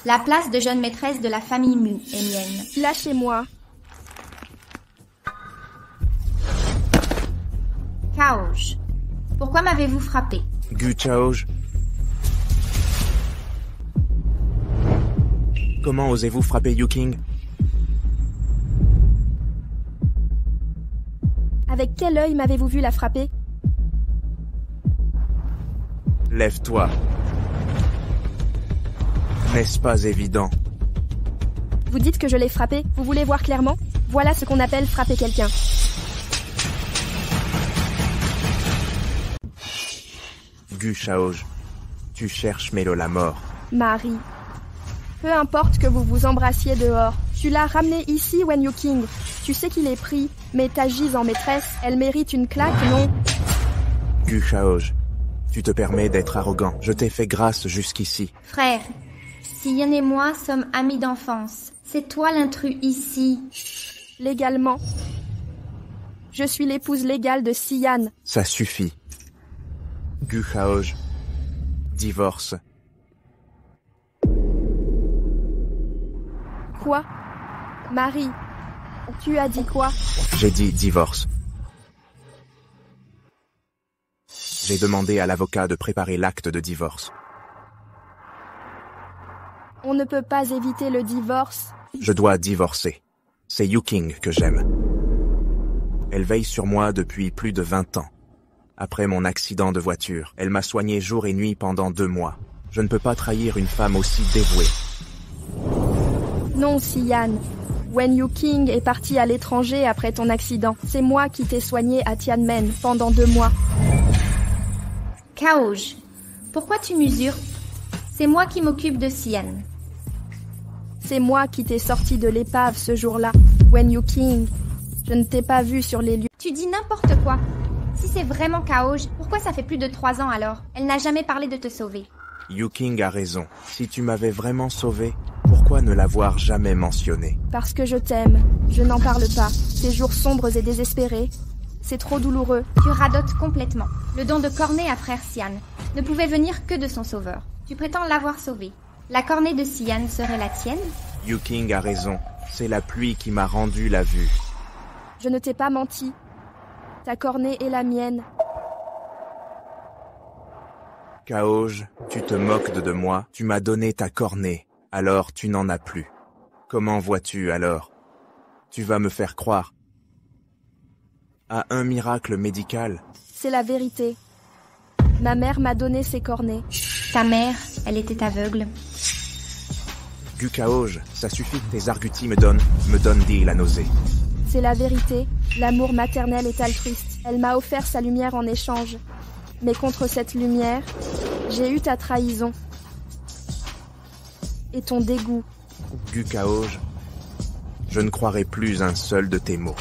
La place de jeune maîtresse de la famille Mu est mienne. Lâchez-moi. Kaoj, pourquoi m'avez-vous frappé? Gu Chaoj. Comment osez-vous frapper Yuking? Avec quel œil m'avez-vous vu la frapper? Lève-toi. N'est-ce pas évident? Vous dites que je l'ai frappé, vous voulez voir clairement? Voilà ce qu'on appelle frapper quelqu'un. Gu Chaoj, tu cherches Melo la mort. Marie. Peu importe que vous vous embrassiez dehors, tu l'as ramené ici, Wen Yuking. Tu sais qu'il est pris, mais t'agis en maîtresse, elle mérite une claque, non? Gu Chaoj, tu te permets d'être arrogant. Je t'ai fait grâce jusqu'ici. Frère, Sian et moi sommes amis d'enfance. C'est toi l'intrus ici. Légalement. Je suis l'épouse légale de Sian. Ça suffit. Gu Chaoj, divorce. Quoi? Marie, tu as dit quoi? J'ai dit divorce. J'ai demandé à l'avocat de préparer l'acte de divorce. On ne peut pas éviter le divorce. Je dois divorcer. C'est Yuking que j'aime. Elle veille sur moi depuis plus de 20 ans. Après mon accident de voiture, elle m'a soigné jour et nuit pendant 2 mois. Je ne peux pas trahir une femme aussi dévouée. Non, Sian. Wen Yuking est parti à l'étranger après ton accident. C'est moi qui t'ai soigné à Tianmen pendant 2 mois. Kaoj, pourquoi tu m'usurpes? C'est moi qui m'occupe de Sian. C'est moi qui t'ai sorti de l'épave ce jour-là. Wen Yuking, je ne t'ai pas vu sur les lieux. Tu dis n'importe quoi. Si c'est vraiment Kaoj, pourquoi ça fait plus de 3 ans alors? Elle n'a jamais parlé de te sauver. Yuking a raison. Si tu m'avais vraiment sauvé, pourquoi ne l'avoir jamais mentionné? Parce que je t'aime. Je n'en parle pas. Ces jours sombres et désespérés, c'est trop douloureux. Tu radotes complètement. Le don de cornée à frère Sian ne pouvait venir que de son sauveur. Tu prétends l'avoir sauvé. La cornée de Sian serait la tienne? Yuking a raison. C'est la pluie qui m'a rendu la vue. Je ne t'ai pas menti. Ta cornée est la mienne. Kaoj, tu te moques de moi. Tu m'as donné ta cornée. Alors tu n'en as plus. Comment vois-tu alors? Tu vas me faire croire à un miracle médical? C'est la vérité. Ma mère m'a donné ses cornets. Ta mère, elle était aveugle. Gu Chaoj, ça suffit. Tes arguties me donnent dit la nausée. C'est la vérité. L'amour maternel est altruiste. Elle m'a offert sa lumière en échange. Mais contre cette lumière, j'ai eu ta trahison. Et ton dégoût. Gu Chaoj, je ne croirai plus un seul de tes mots.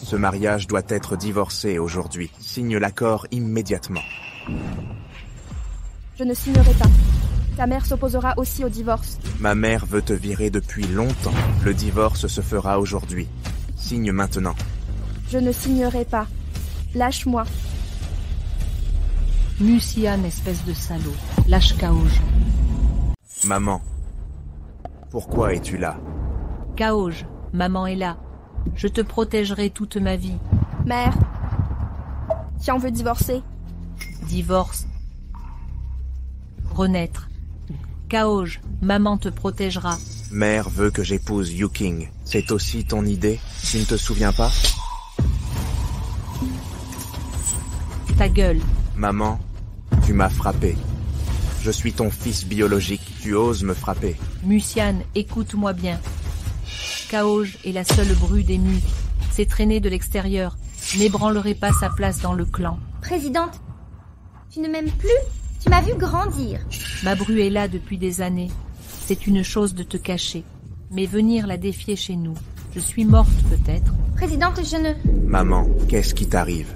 Ce mariage doit être divorcé aujourd'hui. Signe l'accord immédiatement. Je ne signerai pas. Ta mère s'opposera aussi au divorce. Ma mère veut te virer depuis longtemps. Le divorce se fera aujourd'hui. Signe maintenant. Je ne signerai pas. Lâche-moi. Sian, espèce de salaud. Lâche Kaoj. Maman, pourquoi es-tu là? Kaoj, maman est là. Je te protégerai toute ma vie. Mère, Tian veut divorcer. Divorce. Renaître. Kaoj, maman te protégera. Mère veut que j'épouse Yuking. C'est aussi ton idée? Tu ne te souviens pas? Ta gueule. Maman, tu m'as frappé. Je suis ton fils biologique. Tu oses me frapper. Sian, écoute-moi bien. Kaoj est la seule bru des Mu. C'est traîné de l'extérieur. N'ébranlerai pas sa place dans le clan. Présidente, tu ne m'aimes plus? Tu m'as vu grandir. Ma bru est là depuis des années. C'est une chose de te cacher. Mais venir la défier chez nous. Je suis morte peut-être. Présidente, je ne... Maman, qu'est-ce qui t'arrive?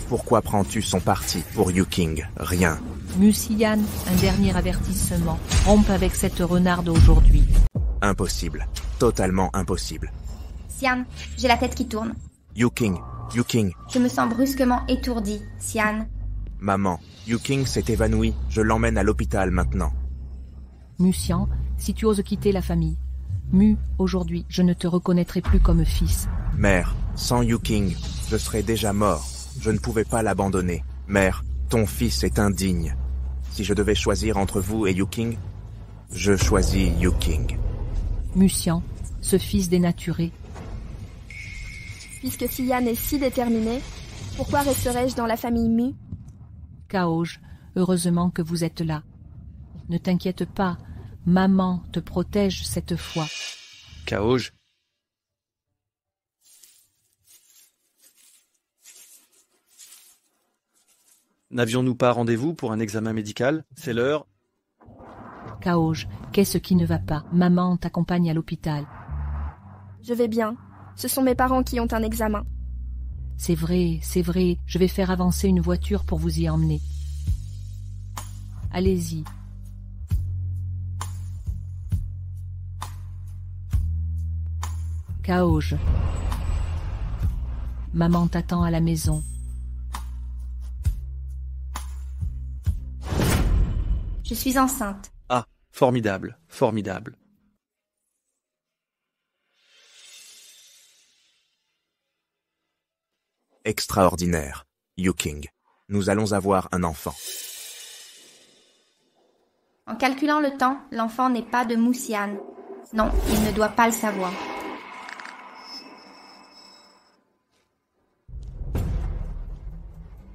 Pourquoi prends-tu son parti pour Yuking? Rien. Sian, un dernier avertissement. Rompe avec cette renarde aujourd'hui. Impossible. Totalement impossible. Sian, j'ai la tête qui tourne. Yuking. Je me sens brusquement étourdie, Sian. Maman, Yuking s'est évanoui. Je l'emmène à l'hôpital maintenant. Musian, si tu oses quitter la famille. Mu, aujourd'hui, je ne te reconnaîtrai plus comme fils. Mère, sans Yuking, je serais déjà mort. Je ne pouvais pas l'abandonner. Mère, ton fils est indigne. Si je devais choisir entre vous et Yuking, je choisis Yuking. Musian, ce fils dénaturé. Puisque Sian est si déterminée, pourquoi resterais-je dans la famille Mu? Kaoj, heureusement que vous êtes là. Ne t'inquiète pas, maman te protège cette fois. Kaoj. N'avions-nous pas rendez-vous pour un examen médical? C'est l'heure. Kaoj, qu'est-ce qui ne va pas? Maman t'accompagne à l'hôpital. Je vais bien. Ce sont mes parents qui ont un examen. C'est vrai, je vais faire avancer une voiture pour vous y emmener. Allez-y. Kaoj. Maman t'attend à la maison. Je suis enceinte. Ah, formidable, formidable. Extraordinaire. Yuking. Nous allons avoir un enfant. En calculant le temps, l'enfant n'est pas de Musian. Non, il ne doit pas le savoir.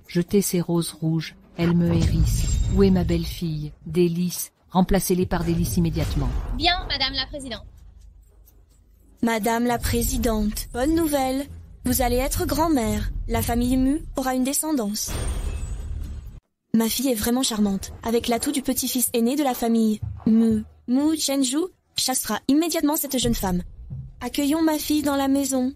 Jetez ces roses rouges, elles me hérissent. Où est ma belle-fille? Des lys, remplacez-les par des lys immédiatement. Bien, Madame la Présidente. Madame la Présidente, bonne nouvelle. Vous allez être grand-mère. La famille Mu aura une descendance. Ma fille est vraiment charmante, avec l'atout du petit-fils aîné de la famille Mu. Mu Chenju chassera immédiatement cette jeune femme. Accueillons ma fille dans la maison.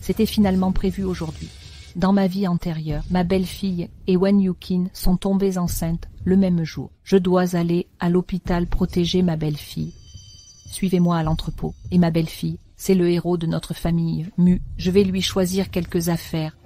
C'était finalement prévu aujourd'hui. Dans ma vie antérieure, ma belle-fille et Wen Yukin sont tombées enceintes le même jour. Je dois aller à l'hôpital protéger ma belle-fille. Suivez-moi à l'entrepôt. Et ma belle-fille, c'est le héros de notre famille Mu. Je vais lui choisir quelques affaires.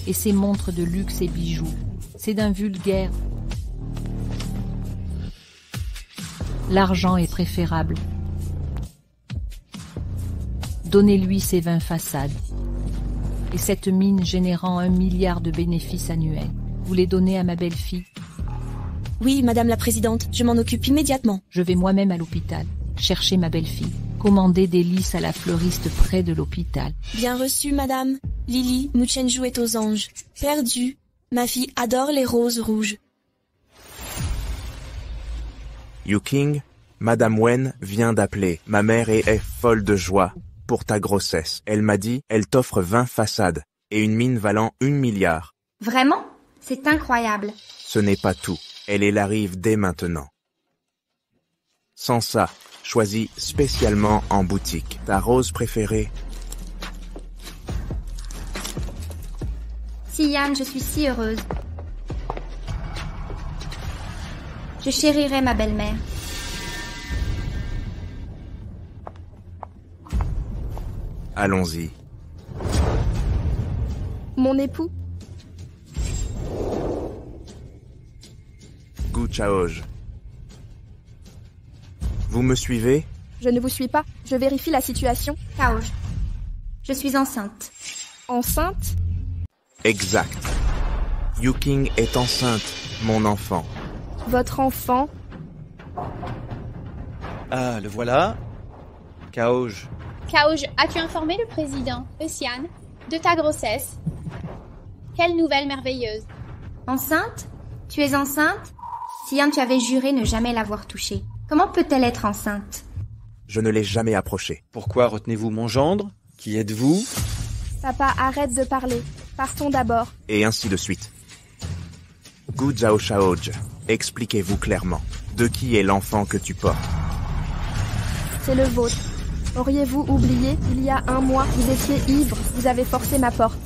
Et ces montres de luxe et bijoux, c'est d'un vulgaire. L'argent est préférable. Donnez-lui ces 20 façades. Et cette mine générant 1 milliard de bénéfices annuels. Vous les donnez à ma belle-fille? Oui, Madame la Présidente, je m'en occupe immédiatement. Je vais moi-même à l'hôpital, chercher ma belle-fille. Commander des lys à la fleuriste près de l'hôpital. Bien reçu, Madame. Lily, Mu Chenju est aux anges. Perdue. Ma fille adore les roses rouges. Yuking, Madame Wen vient d'appeler. Ma mère est folle de joie pour ta grossesse. Elle m'a dit, elle t'offre 20 façades et une mine valant 1 milliard. Vraiment? C'est incroyable. Ce n'est pas tout. Elle est la rive dès maintenant. Sans ça, choisis spécialement en boutique. Ta rose préférée? Sian, je suis si heureuse. Je chérirai ma belle-mère. Allons-y. Mon époux? Gu Chaoj. Vous me suivez? Je ne vous suis pas. Je vérifie la situation. Kaoj. Je suis enceinte. Enceinte? Exact. Yuking est enceinte, mon enfant. Votre enfant? Ah, le voilà. Kaoj. Kaoj, as-tu informé le président, Sian, de ta grossesse? Quelle nouvelle merveilleuse. Enceinte? Tu es enceinte? Sian, tu avais juré ne jamais l'avoir touchée. Comment peut-elle être enceinte? Je ne l'ai jamais approchée. Pourquoi retenez-vous mon gendre? Qui êtes-vous? Papa, arrête de parler. Partons d'abord. Et ainsi de suite. Gu Zhao Shaoj, expliquez-vous clairement. De qui est l'enfant que tu portes? C'est le vôtre. Auriez-vous oublié, il y a 1 mois, vous étiez ivre, vous avez forcé ma porte.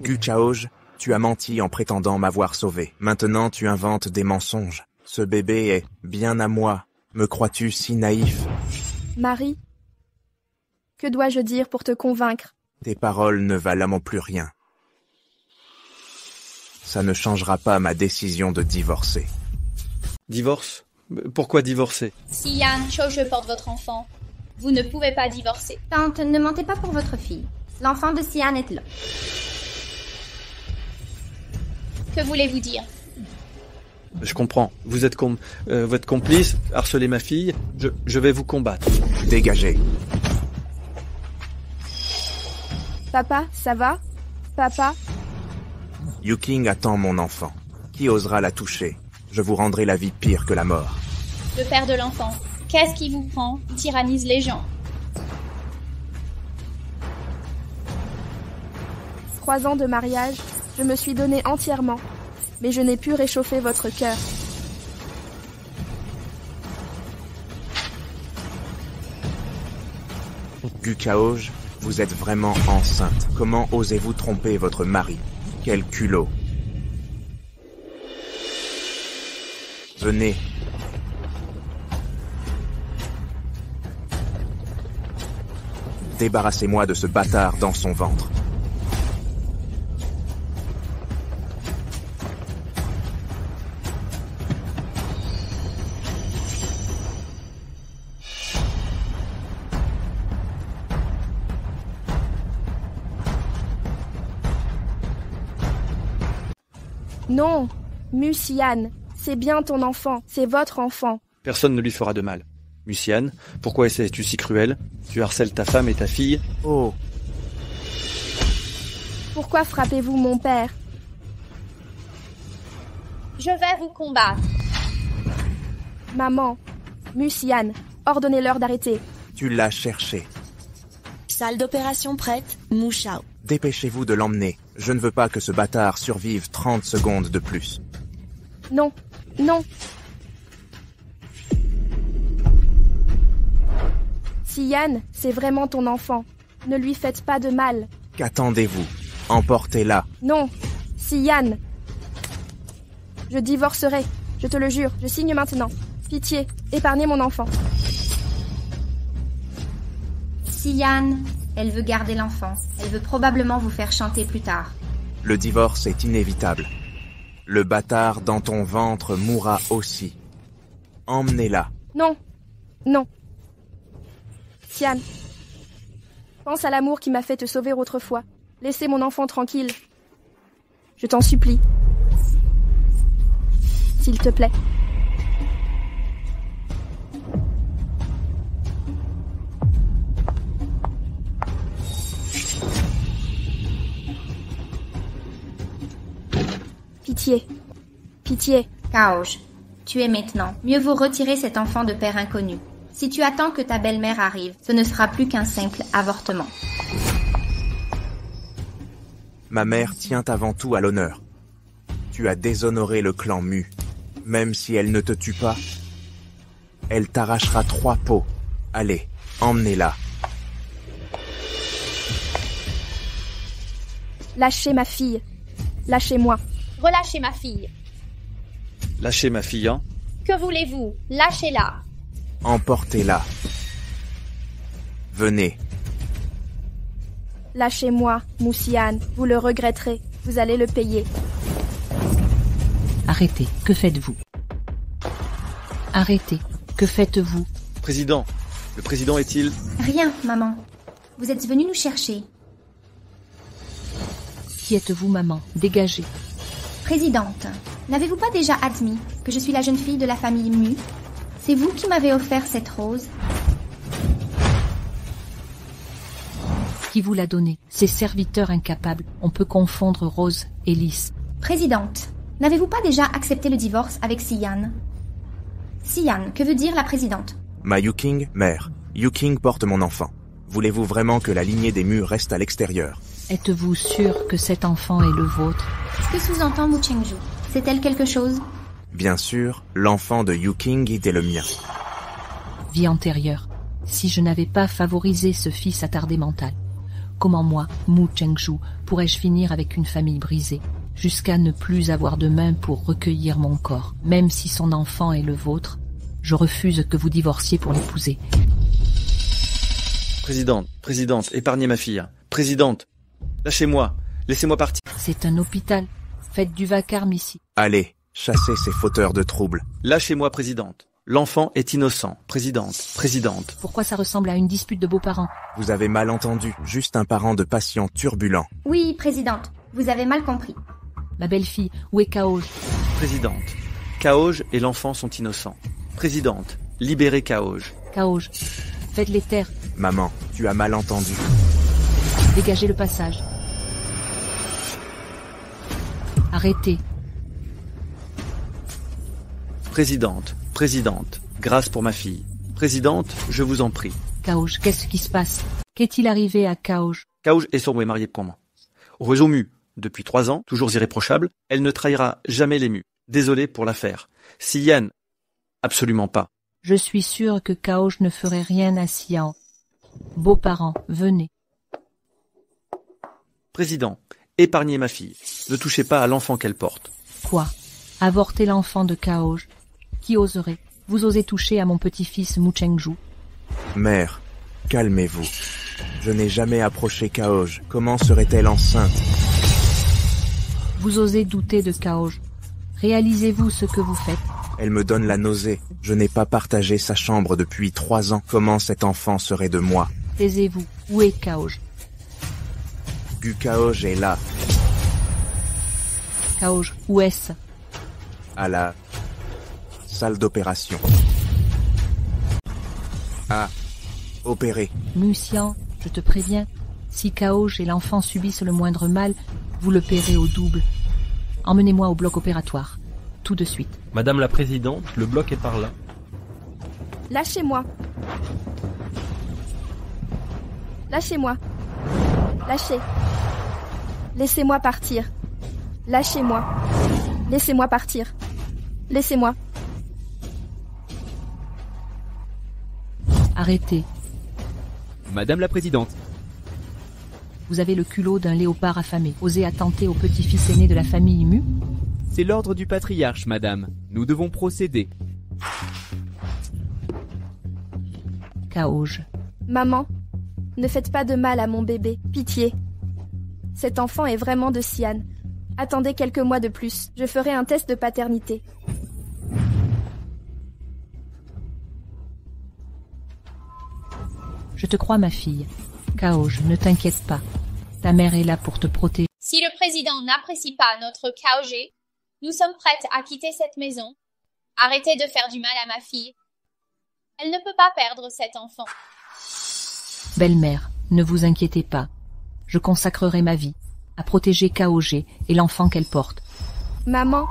Gu Chaoj, tu as menti en prétendant m'avoir sauvé. Maintenant tu inventes des mensonges. Ce bébé est bien à moi. Me crois-tu si naïf? Marie, que dois-je dire pour te convaincre? Tes paroles ne valent plus rien. Ça ne changera pas ma décision de divorcer. Divorce? Pourquoi divorcer? Sian, je porte votre enfant. Vous ne pouvez pas divorcer. Tante, ne mentez pas pour votre fille. L'enfant de Sian est là. Que voulez-vous dire? Je comprends. Vous êtes votre complice, harcelez ma fille. Je vais vous combattre. Dégagez. Papa, ça va? Papa? Yuking attend mon enfant. Qui osera la toucher? Je vous rendrai la vie pire que la mort. Le père de l'enfant. Qu'est-ce qui vous prend? Il tyrannise les gens. 3 ans de mariage, je me suis donnée entièrement, mais je n'ai pu réchauffer votre cœur. Gu Chaoj, vous êtes vraiment enceinte. Comment osez-vous tromper votre mari? Quel culot. Venez. Débarrassez-moi de ce bâtard dans son ventre. Non, Musian, c'est bien ton enfant, c'est votre enfant. Personne ne lui fera de mal. Musian, pourquoi es-tu si cruel? Tu harcèles ta femme et ta fille? Oh, Pourquoi frappez-vous mon père? Je vais vous combattre. Maman, Musian, ordonnez-leur d'arrêter. tu l'as cherché. Salle d'opération prête, Mu Shao. Dépêchez-vous de l'emmener. Je ne veux pas que ce bâtard survive 30 secondes de plus. Non, non. Sian, c'est vraiment ton enfant. Ne lui faites pas de mal. Qu'attendez-vous? Emportez-la. Non, Sian. Je divorcerai, je te le jure, je signe maintenant. Pitié, épargnez mon enfant. Sian, elle veut garder l'enfant. Elle veut probablement vous faire chanter plus tard. Le divorce est inévitable. Le bâtard dans ton ventre mourra aussi. Emmenez-la. Non, non. Sian, pense à l'amour qui m'a fait te sauver autrefois. Laissez mon enfant tranquille. Je t'en supplie. S'il te plaît. Pitié. Pitié. Chaoj, tu es maintenant. Mieux vaut retirer cet enfant de père inconnu. Si tu attends que ta belle-mère arrive, ce ne sera plus qu'un simple avortement. Ma mère tient avant tout à l'honneur. Tu as déshonoré le clan Mu. Même si elle ne te tue pas, elle t'arrachera 3 peaux. Allez, emmenez-la. Lâchez ma fille. Lâchez-moi. Relâchez ma fille. Lâchez ma fille, hein? Que voulez-vous? Lâchez-la. Emportez-la. Venez. Lâchez-moi, Musian. Vous le regretterez. Vous allez le payer. Arrêtez, que faites-vous? Arrêtez, que faites-vous? Président, le président est-il... Rien, maman. Vous êtes venue nous chercher. Qui êtes-vous, maman? Dégagez. Présidente, n'avez-vous pas déjà admis que je suis la jeune fille de la famille Mu? C'est vous qui m'avez offert cette rose. Qui vous l'a donné? Ces serviteurs incapables. On peut confondre Rose et Lys. Présidente, N'avez-vous pas déjà accepté le divorce avec Sian? Sian, que veut dire la présidente? Ma Yuking, mère. Yuking porte mon enfant. Voulez-vous vraiment que la lignée des Mu reste à l'extérieur? Êtes-vous sûr que cet enfant est le vôtre? Que sous-entend Mu Chengju? Sait-elle quelque chose? Bien sûr, l'enfant de Yuking était le mien. Vie antérieure. Si je n'avais pas favorisé ce fils attardé mental, comment moi, Mu Chengju, pourrais-je finir avec une famille brisée, jusqu'à ne plus avoir de main pour recueillir mon corps? Même si son enfant est le vôtre, je refuse que vous divorciez pour l'épouser. Présidente, épargnez ma fille. Présidente, lâchez-moi, laissez-moi partir. C'est un hôpital. Faites du vacarme ici. Allez, chassez ces fauteurs de troubles. Lâchez-moi, présidente. L'enfant est innocent. Présidente. Pourquoi ça ressemble à une dispute de beaux-parents? Vous avez mal entendu, juste un parent de patient turbulent. Oui, présidente, vous avez mal compris. Ma belle-fille, où est Kaoj? Présidente, Kaoj et l'enfant sont innocents. Présidente, libérez Kaoj. Kaoj, faites-les taire. Maman, tu as mal entendu. Dégagez le passage. Arrêtez. Présidente, grâce pour ma fille. Présidente, je vous en prie. Kaoj, qu'est-ce qui se passe? Qu'est-il arrivé à Kaoj? Kaoj est sobre et mariée pour moi. Au réseau Mu, depuis 3 ans, toujours irréprochable, elle ne trahira jamais les Mu. Désolé pour l'affaire. Sian, absolument pas. Je suis sûre que Kaoj ne ferait rien à Sian. Beaux-parents, venez. Président, épargnez ma fille. Ne touchez pas à l'enfant qu'elle porte. Quoi? Avorter l'enfant de Kaoj? Qui oserait? Vous osez toucher à mon petit-fils Mu Chengju? Mère, calmez-vous. Je n'ai jamais approché Kaoj. Comment serait-elle enceinte? Vous osez douter de Kaoj? Réalisez-vous ce que vous faites? Elle me donne la nausée. Je n'ai pas partagé sa chambre depuis 3 ans. Comment cet enfant serait de moi? Taisez-vous. Où est Kaoj? Kaoj est là, Kaoj, où est-ce? à la salle d'opération. À opérer. Sian, je te préviens, si Kaoj et l'enfant subissent le moindre mal, vous le paierez au double. Emmenez-moi au bloc opératoire, tout de suite. Madame la Présidente, le bloc est par là. Lâchez-moi. Lâchez-moi. Lâchez. Laissez-moi partir. Lâchez-moi. Laissez-moi partir. Laissez-moi. Arrêtez. Madame la Présidente, Vous avez le culot d'un léopard affamé. Osez attenter au petit-fils aîné de la famille Mu? c'est l'ordre du patriarche, madame. Nous devons procéder. Kaoj. Maman, ne faites pas de mal à mon bébé. Pitié. Cet enfant est vraiment de Sian. Attendez quelques mois de plus. Je ferai un test de paternité. Je te crois, ma fille. Kaoj, ne t'inquiète pas. Ta mère est là pour te protéger. Si le président n'apprécie pas notre Kaoj, nous sommes prêtes à quitter cette maison. Arrêtez de faire du mal à ma fille. Elle ne peut pas perdre cet enfant. Belle-mère, ne vous inquiétez pas. Je consacrerai ma vie à protéger Kaoj et l'enfant qu'elle porte. Maman,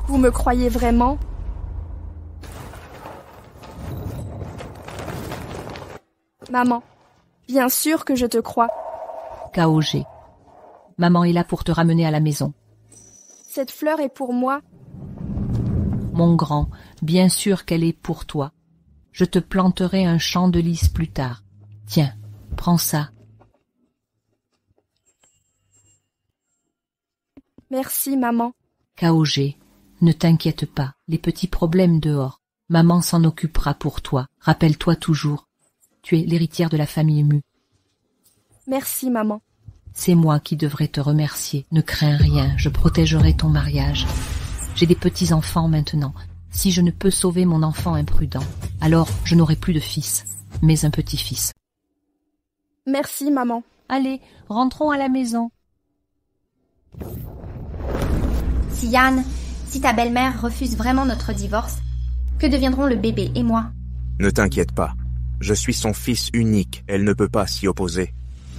vous me croyez vraiment? Maman, bien sûr que je te crois. Kaoj. Maman est là pour te ramener à la maison. Cette fleur est pour moi. Mon grand, bien sûr qu'elle est pour toi. Je te planterai un champ de lys plus tard. Tiens, prends ça. Merci, maman. Kaoj, ne t'inquiète pas, les petits problèmes dehors. Maman s'en occupera pour toi. Rappelle-toi toujours, tu es l'héritière de la famille Mu. Merci, maman. C'est moi qui devrais te remercier. Ne crains rien, je protégerai ton mariage. J'ai des petits-enfants maintenant. Si je ne peux sauver mon enfant imprudent, alors je n'aurai plus de fils, mais un petit-fils. Merci, maman. Allez, rentrons à la maison. Sian, si ta belle-mère refuse vraiment notre divorce, que deviendront le bébé et moi? Ne t'inquiète pas. Je suis son fils unique. Elle ne peut pas s'y opposer.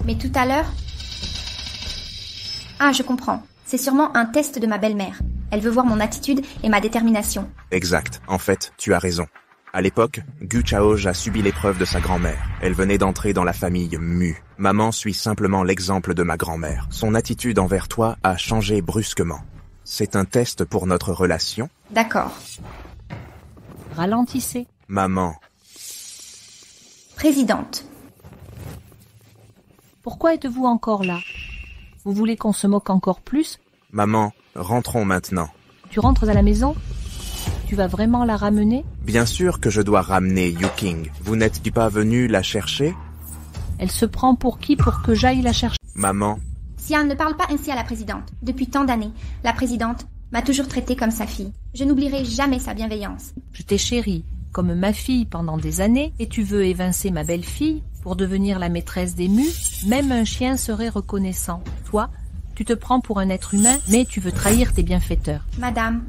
Mais tout à l'heure... Ah, je comprends. C'est sûrement un test de ma belle-mère. Elle veut voir mon attitude et ma détermination. Exact. En fait, tu as raison. À l'époque, Gu Chaoj a subi l'épreuve de sa grand-mère. Elle venait d'entrer dans la famille Mu. Maman suit simplement l'exemple de ma grand-mère. Son attitude envers toi a changé brusquement. C'est un test pour notre relation? D'accord. Ralentissez. Maman. Présidente. Pourquoi êtes-vous encore là? Vous voulez qu'on se moque encore plus? Maman, rentrons maintenant. Tu rentres à la maison? Tu vas vraiment la ramener? Bien sûr que je dois ramener Yuking. Vous n'êtes pas venu la chercher? Elle se prend pour qui pour que j'aille la chercher? Maman. Xian, ne parle pas ainsi à la présidente. Depuis tant d'années, la présidente m'a toujours traitée comme sa fille. Je n'oublierai jamais sa bienveillance. Je t'ai chérie comme ma fille pendant des années et tu veux évincer ma belle-fille pour devenir la maîtresse des Mu? Même un chien serait reconnaissant. Toi, tu te prends pour un être humain, mais tu veux trahir tes bienfaiteurs. Madame,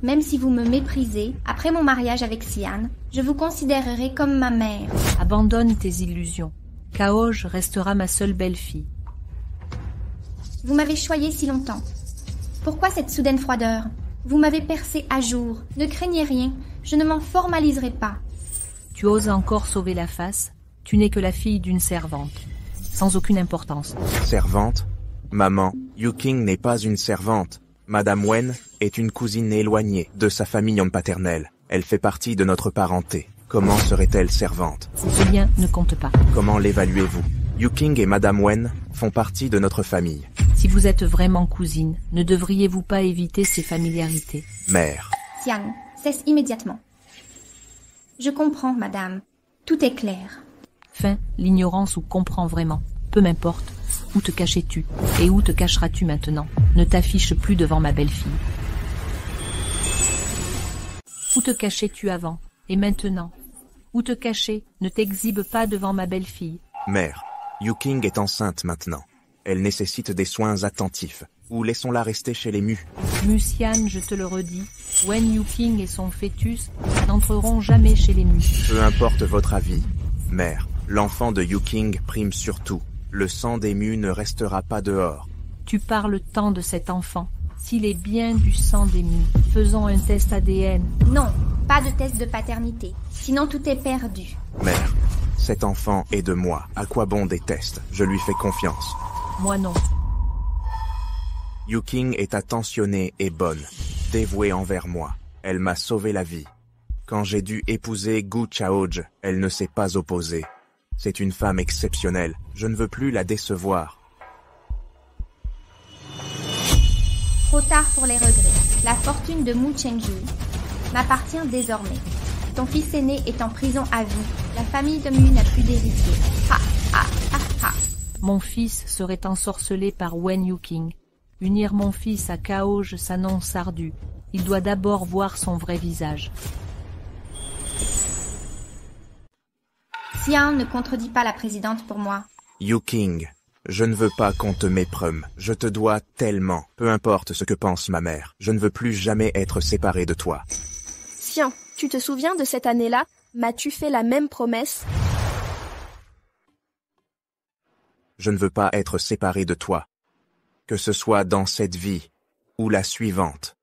même si vous me méprisez, après mon mariage avec Xian, je vous considérerai comme ma mère. Abandonne tes illusions. Chaoj restera ma seule belle-fille. Vous m'avez choyé si longtemps. Pourquoi cette soudaine froideur? Vous m'avez percé à jour. Ne craignez rien, je ne m'en formaliserai pas. Tu oses encore sauver la face? Tu n'es que la fille d'une servante, sans aucune importance. Servante? Maman, Yuking n'est pas une servante. Madame Wen est une cousine éloignée de sa famille paternelle. Elle fait partie de notre parenté. Comment serait-elle servante? Ce lien ne compte pas. Comment l'évaluez-vous? Yuking et Madame Wen font partie de notre famille. Si vous êtes vraiment cousine, ne devriez-vous pas éviter ces familiarités? Mère. Xian, cesse immédiatement. Je comprends, madame. Tout est clair. Fin, l'ignorance ou comprends vraiment. Peu m'importe. Où te cachais-tu? Et où te cacheras-tu maintenant? Ne t'affiche plus devant ma belle-fille. Où te cachais-tu avant? Et maintenant? Où te cachais? Ne t'exhibe pas devant ma belle-fille. Mère, Yuking est enceinte maintenant. Elle nécessite des soins attentifs. Ou laissons-la rester chez les Mu. Xian, je te le redis, Wen Yuking et son fœtus n'entreront jamais chez les Mu. Peu importe votre avis, mère, l'enfant de Yuking prime surtout. Le sang des Mu ne restera pas dehors. Tu parles tant de cet enfant. S'il est bien du sang des Mu, faisons un test ADN. Non, pas de test de paternité. Sinon tout est perdu. Mère, cet enfant est de moi. À quoi bon des tests? Je lui fais confiance. Moi non. Yuking est attentionnée et bonne, dévouée envers moi. Elle m'a sauvé la vie. Quand j'ai dû épouser Gu Chaoj, elle ne s'est pas opposée. C'est une femme exceptionnelle. Je ne veux plus la décevoir. Trop tard pour les regrets. La fortune de Mu Chengju m'appartient désormais. Ton fils aîné est en prison à vie. La famille de Mu n'a plus d'héritier. Ha, ha, ha, ha. Mon fils serait ensorcelé par Wen Yuking. Unir mon fils à Chaoj s'annonce ardu. Il doit d'abord voir son vrai visage. Xian ne contredit pas la présidente pour moi. Yuking, je ne veux pas qu'on te mépreume. Je te dois tellement. Peu importe ce que pense ma mère. Je ne veux plus jamais être séparé de toi. Xian, tu te souviens de cette année-là? M'as-tu fait la même promesse? Je ne veux pas être séparé de toi. Que ce soit dans cette vie ou la suivante.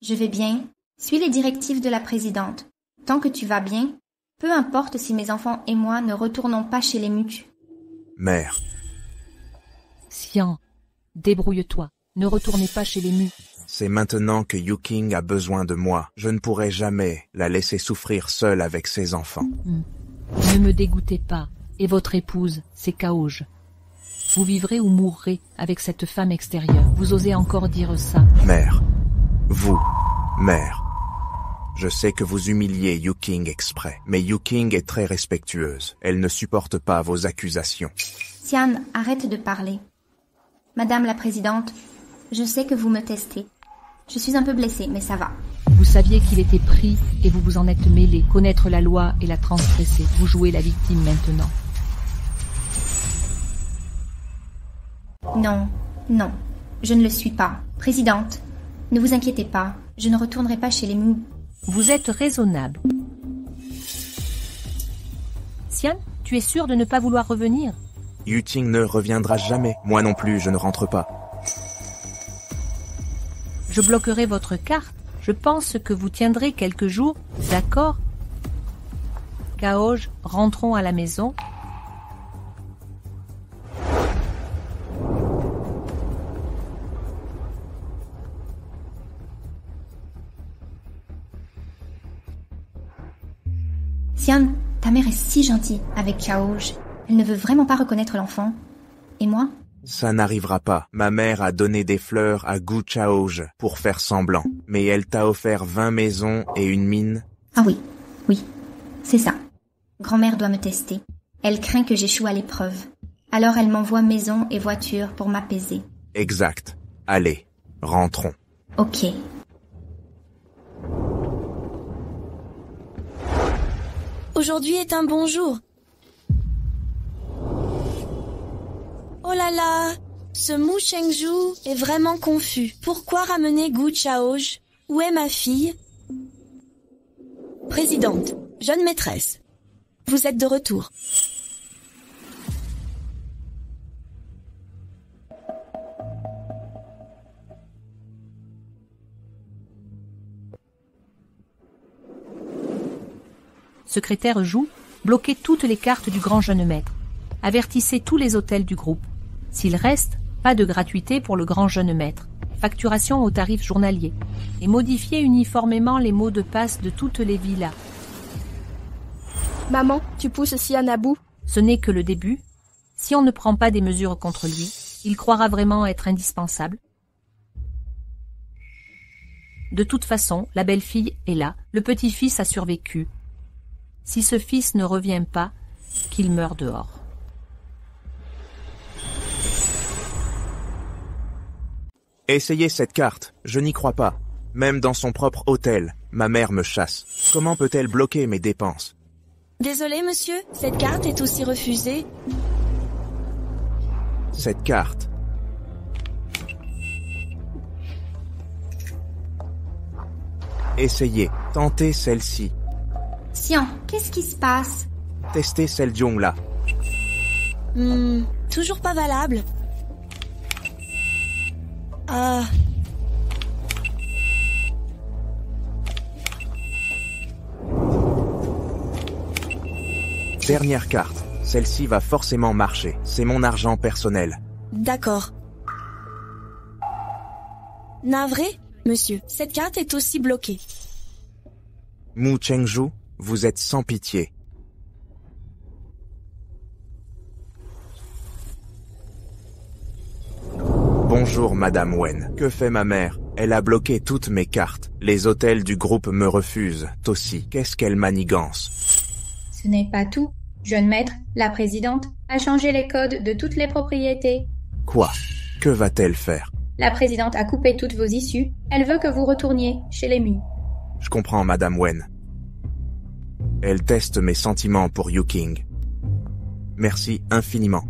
Je vais bien. Suis les directives de la présidente. Tant que tu vas bien, peu importe si mes enfants et moi ne retournons pas chez les Mu. Mère. Xian, débrouille-toi. Ne retournez pas chez les Mu. C'est maintenant que Yuking a besoin de moi. Je ne pourrai jamais la laisser souffrir seule avec ses enfants. Ne me dégoûtez pas. Et votre épouse, c'est Chaoj. Vous vivrez ou mourrez avec cette femme extérieure. Vous osez encore dire ça? Mère. Vous, mère. Je sais que vous humiliez Yuking exprès, mais Yuking est très respectueuse. Elle ne supporte pas vos accusations. Xian, arrête de parler. Madame la présidente, je sais que vous me testez. Je suis un peu blessée, mais ça va. Vous saviez qu'il était pris et vous vous en êtes mêlé. Connaître la loi et la transgresser. Vous jouez la victime maintenant. Non, non, je ne le suis pas. Présidente, ne vous inquiétez pas, je ne retournerai pas chez les Mu. Vous êtes raisonnable. Xian, tu es sûr de ne pas vouloir revenir? Yuting ne reviendra jamais. Moi non plus, je ne rentre pas. Je bloquerai votre carte. Je pense que vous tiendrez quelques jours, d'accord? Kaoj, rentrons à la maison. Xian, ta mère est si gentille avec Kaoj. Elle ne veut vraiment pas reconnaître l'enfant. Et moi? Ça n'arrivera pas. Ma mère a donné des fleurs à Gu Chaoj pour faire semblant. Mais elle t'a offert 20 maisons et une mine. Ah oui, c'est ça. Grand-mère doit me tester. Elle craint que j'échoue à l'épreuve. Alors elle m'envoie maison et voiture pour m'apaiser. Exact. Allez, rentrons. Ok. Aujourd'hui est un bon jour. Oh là là, ce Mu Chengju est vraiment confus. Pourquoi ramener Gu Chaoj? Où est ma fille? Présidente, jeune maîtresse, vous êtes de retour. Secrétaire Zhu, bloquez toutes les cartes du grand jeune maître. Avertissez tous les hôtels du groupe. S'il reste, pas de gratuité pour le grand jeune maître. Facturation au tarif journalier. Et modifiez uniformément les mots de passe de toutes les villas. Maman, tu pousses Xian à bout? Ce n'est que le début. Si on ne prend pas des mesures contre lui, il croira vraiment être indispensable. De toute façon, la belle-fille est là, le petit-fils a survécu. Si ce fils ne revient pas, qu'il meure dehors. Essayez cette carte, je n'y crois pas. Même dans son propre hôtel, ma mère me chasse. Comment peut-elle bloquer mes dépenses? Désolé, monsieur, cette carte est aussi refusée. Cette carte. Essayez, tentez celle-ci. Xian, qu'est-ce qui se passe? Testez celle d'Yong-là. Toujours pas valable. Ah. Dernière carte. Celle-ci va forcément marcher. C'est mon argent personnel. D'accord. Navré, monsieur, cette carte est aussi bloquée. Mu Chengju, vous êtes sans pitié. Bonjour Madame Wen. Que fait ma mère? Elle a bloqué toutes mes cartes. Les hôtels du groupe me refusent aussi. Qu'est-ce qu'elle manigance? Ce n'est pas tout. Jeune maître, la présidente, a changé les codes de toutes les propriétés. Quoi? Que va-t-elle faire? La présidente a coupé toutes vos issues. Elle veut que vous retourniez chez les Mu. Je comprends Madame Wen. Elle teste mes sentiments pour Yuking. Merci infiniment.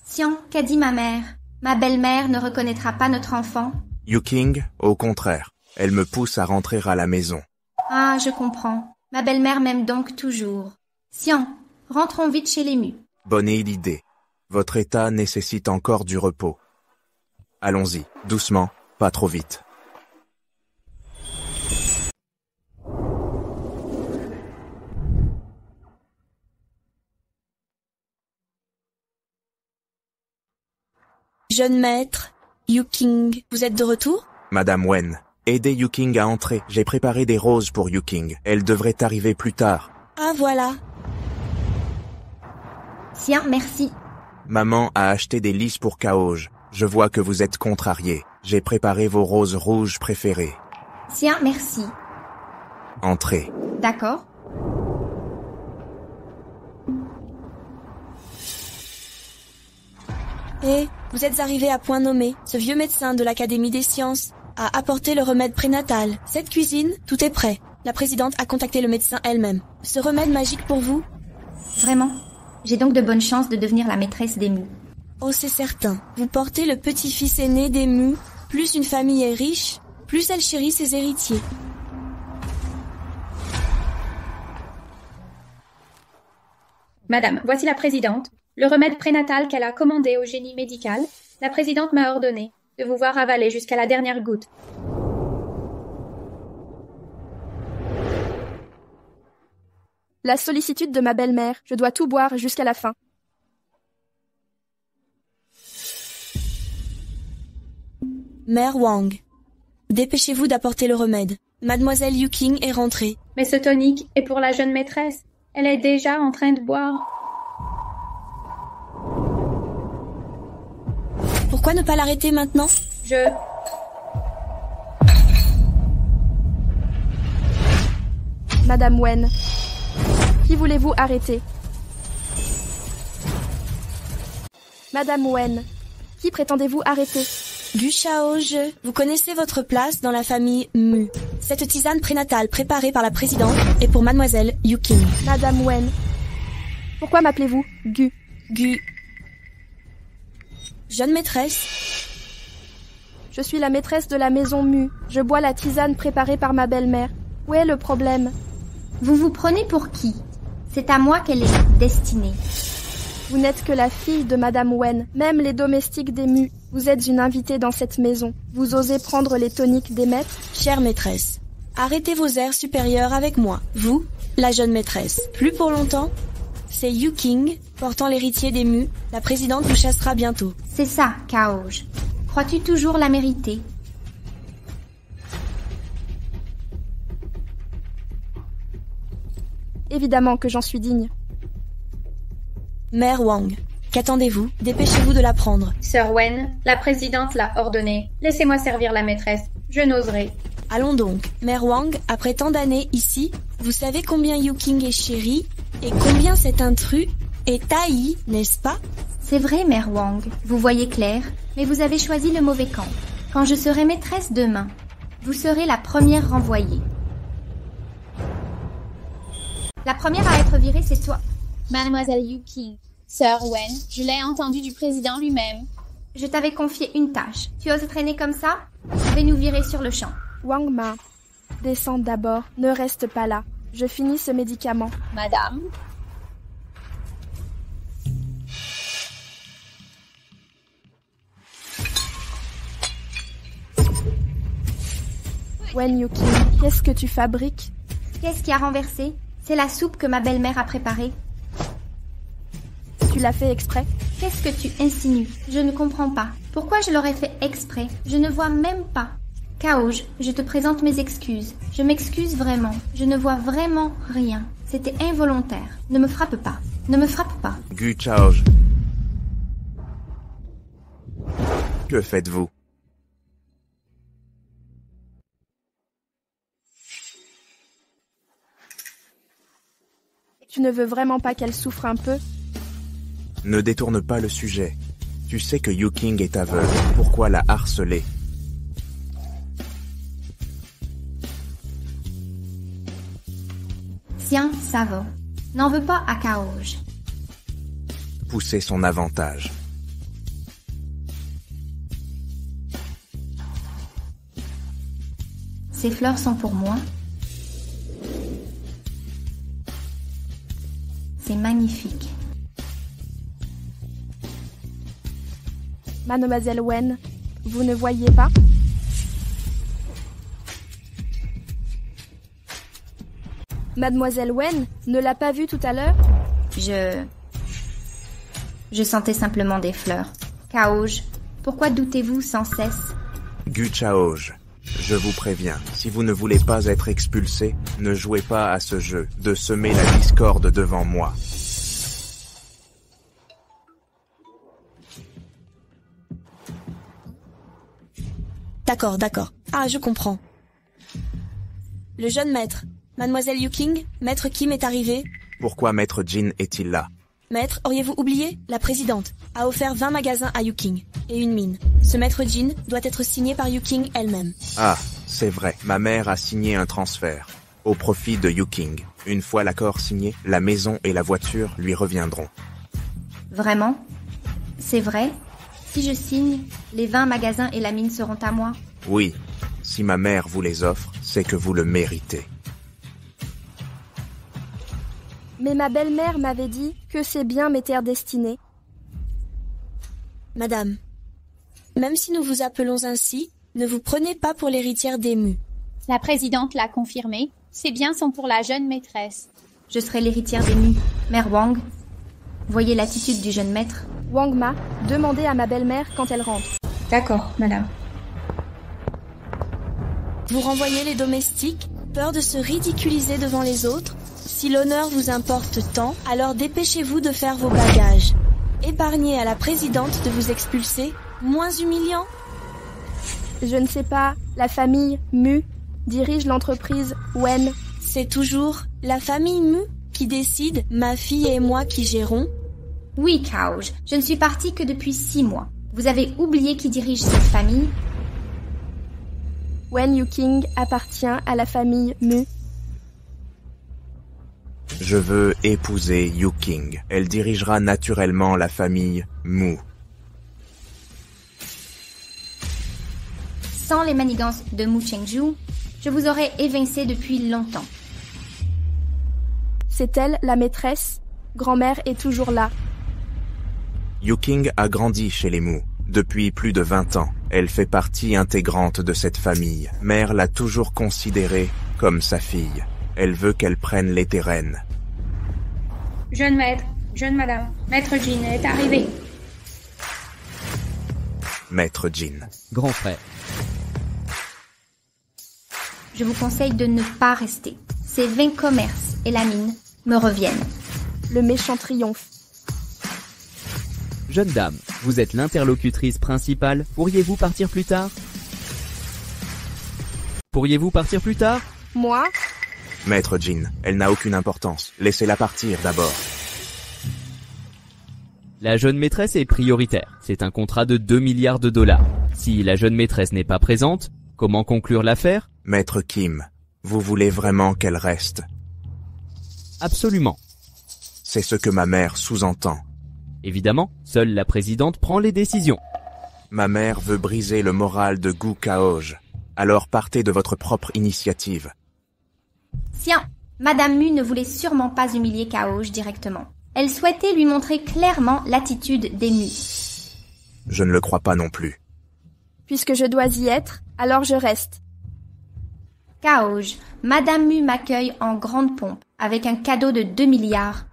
Xian, qu'a dit ma mère? Ma belle-mère ne reconnaîtra pas notre enfant? Yuking, au contraire. Elle me pousse à rentrer à la maison. Ah, je comprends. Ma belle-mère m'aime donc toujours. Xian, rentrons vite chez les Mu. Bonne idée. Votre état nécessite encore du repos. Allons-y, doucement, pas trop vite. Jeune maître, Yuking, vous êtes de retour? Madame Wen, aidez Yuking à entrer. J'ai préparé des roses pour Yuking. Elle devrait arriver plus tard. Ah voilà. Xian, merci. Maman a acheté des lys pour Kaoj. Je vois que vous êtes contrarié. J'ai préparé vos roses rouges préférées. Xian, merci. Entrez. D'accord. Et vous êtes arrivé à point nommé. Ce vieux médecin de l'Académie des sciences a apporté le remède prénatal. Cette cuisine, tout est prêt. La présidente a contacté le médecin elle-même. Ce remède magique pour vous? Vraiment? J'ai donc de bonnes chances de devenir la maîtresse des Mu. Oh, c'est certain. Vous portez le petit-fils aîné des Mu, plus une famille est riche, plus elle chérit ses héritiers. Madame, voici la présidente. Le remède prénatal qu'elle a commandé au génie médical, la présidente m'a ordonné de vous voir avaler jusqu'à la dernière goutte. La sollicitude de ma belle-mère, je dois tout boire jusqu'à la fin. Mère Wang, dépêchez-vous d'apporter le remède. Mademoiselle Yuking est rentrée. Mais ce tonique est pour la jeune maîtresse. Elle est déjà en train de boire. Pourquoi ne pas l'arrêter maintenant? Madame Wen, qui voulez-vous arrêter? Madame Wen, qui prétendez-vous arrêter? Gu Shaoje, vous connaissez votre place dans la famille Mu. Cette tisane prénatale préparée par la présidente est pour Mademoiselle Yuking. Madame Wen, pourquoi m'appelez-vous Gu? Gu. Jeune maîtresse. Je suis la maîtresse de la maison Mu. Je bois la tisane préparée par ma belle-mère. Où est le problème? Vous vous prenez pour qui? C'est à moi qu'elle est destinée. Vous n'êtes que la fille de Madame Wen. Même les domestiques des Mu. Vous êtes une invitée dans cette maison. Vous osez prendre les toniques des maîtres? Chère maîtresse, arrêtez vos airs supérieurs avec moi. Vous, la jeune maîtresse. Plus pour longtemps. C'est Yuking, portant l'héritier des Mu. La présidente vous chassera bientôt. C'est ça, Kaoj. Crois-tu toujours la mériter? Évidemment que j'en suis digne. Mère Wang, qu'attendez-vous? Dépêchez-vous de la prendre. Sœur Wen, la présidente l'a ordonné. Laissez-moi servir la maîtresse. Je n'oserai. Allons donc. Mère Wang, après tant d'années ici, vous savez combien Yuking est chéri et combien cet intrus est haï, n'est-ce pas? C'est vrai, Mère Wang. Vous voyez clair, mais vous avez choisi le mauvais camp. Quand je serai maîtresse demain, vous serez la première renvoyée. La première à être virée, c'est toi. Mademoiselle Yuking, Sœur Wen, je l'ai entendu du président lui-même. Je t'avais confié une tâche. Tu oses traîner comme ça? Je vais nous virer sur le champ. Wang Ma, descends d'abord. Ne reste pas là. Je finis ce médicament. Madame. Wen Yuking, qu'est-ce que tu fabriques? Qu'est-ce qui a renversé? C'est la soupe que ma belle-mère a préparée. Tu l'as fait exprès? Qu'est-ce que tu insinues? Je ne comprends pas. Pourquoi je l'aurais fait exprès? Je ne vois même pas. Kaoj, je te présente mes excuses. Je m'excuse vraiment. Je ne vois vraiment rien. C'était involontaire. Ne me frappe pas. Ne me frappe pas. Gu Chaoj. Que faites-vous? Tu ne veux vraiment pas qu'elle souffre un peu? Ne détourne pas le sujet. Tu sais que Yuking est aveugle. Pourquoi la harceler? Tiens, ça va. N'en veux pas à Kaoj. Pousser son avantage. Ces fleurs sont pour moi. C'est magnifique. Mademoiselle Wen, vous ne voyez pas? Mademoiselle Wen ne l'a pas vue tout à l'heure? Je sentais simplement des fleurs. Kaoj, pourquoi doutez-vous sans cesse? Gu Chaoj, je vous préviens, si vous ne voulez pas être expulsé, ne jouez pas à ce jeu de semer la discorde devant moi. D'accord, d'accord. Ah, je comprends. Le jeune maître, Mademoiselle Yuking, Maître Kim est arrivé. Pourquoi Maître Jin est-il là? Maître, auriez-vous oublié? La présidente a offert 20 magasins à Yuking et une mine. Ce Maître Jin doit être signé par Yuking elle-même. Ah, c'est vrai. Ma mère a signé un transfert au profit de Yuking. Une fois l'accord signé, la maison et la voiture lui reviendront. Vraiment? C'est vrai? Si je signe, les 20 magasins et la mine seront à moi? Oui, Si ma mère vous les offre, c'est que vous le méritez. Mais ma belle-mère m'avait dit que ces biens m'étaient destinés. Madame, même si nous vous appelons ainsi, ne vous prenez pas pour l'héritière des Mu. La présidente l'a confirmé. Ces biens sont pour la jeune maîtresse. Je serai l'héritière des Mu. Mère Wang, voyez l'attitude du jeune maître. Wang Ma, demandez à ma belle-mère quand elle rentre. D'accord, madame. Vous renvoyez les domestiques, peur de se ridiculiser devant les autres. Si l'honneur vous importe tant, alors dépêchez-vous de faire vos bagages. Épargnez à la présidente de vous expulser, moins humiliant. Je ne sais pas, la famille Mu dirige l'entreprise Wen. C'est toujours la famille Mu qui décide, ma fille et moi qui gérons. Oui, Kaoj, je ne suis partie que depuis 6 mois. Vous avez oublié qui dirige cette famille? Wen Yuking appartient à la famille Mu. Je veux épouser Yuking. Elle dirigera naturellement la famille Mu. Sans les manigances de Mu Chengju, je vous aurais évincé depuis longtemps. C'est elle, la maîtresse. Grand-mère est toujours là. Yuking a grandi chez les Mu. Depuis plus de 20 ans, elle fait partie intégrante de cette famille. Mère l'a toujours considérée comme sa fille. Elle veut qu'elle prenne les rênes. Jeune maître, jeune madame, maître Jin est arrivé. Maître Jin. Grand frère. Je vous conseille de ne pas rester. Ces vains commerces et la mine me reviennent. Le méchant triomphe. Jeune dame, vous êtes l'interlocutrice principale. Pourriez-vous partir plus tard? Pourriez-vous partir plus tard? Moi? Maître Jin, elle n'a aucune importance. Laissez-la partir d'abord. La jeune maîtresse est prioritaire. C'est un contrat de 2 milliards de dollars. Si la jeune maîtresse n'est pas présente, comment conclure l'affaire? Maître Kim, vous voulez vraiment qu'elle reste? Absolument. C'est ce que ma mère sous-entend. Évidemment, seule la présidente prend les décisions. Ma mère veut briser le moral de Gu Kaoj. Alors partez de votre propre initiative. Tiens, Madame Mu ne voulait sûrement pas humilier Kaoj directement. Elle souhaitait lui montrer clairement l'attitude des Mu. Je ne le crois pas non plus. Puisque je dois y être, alors je reste. Kaoj, Madame Mu m'accueille en grande pompe, avec un cadeau de 2 milliards.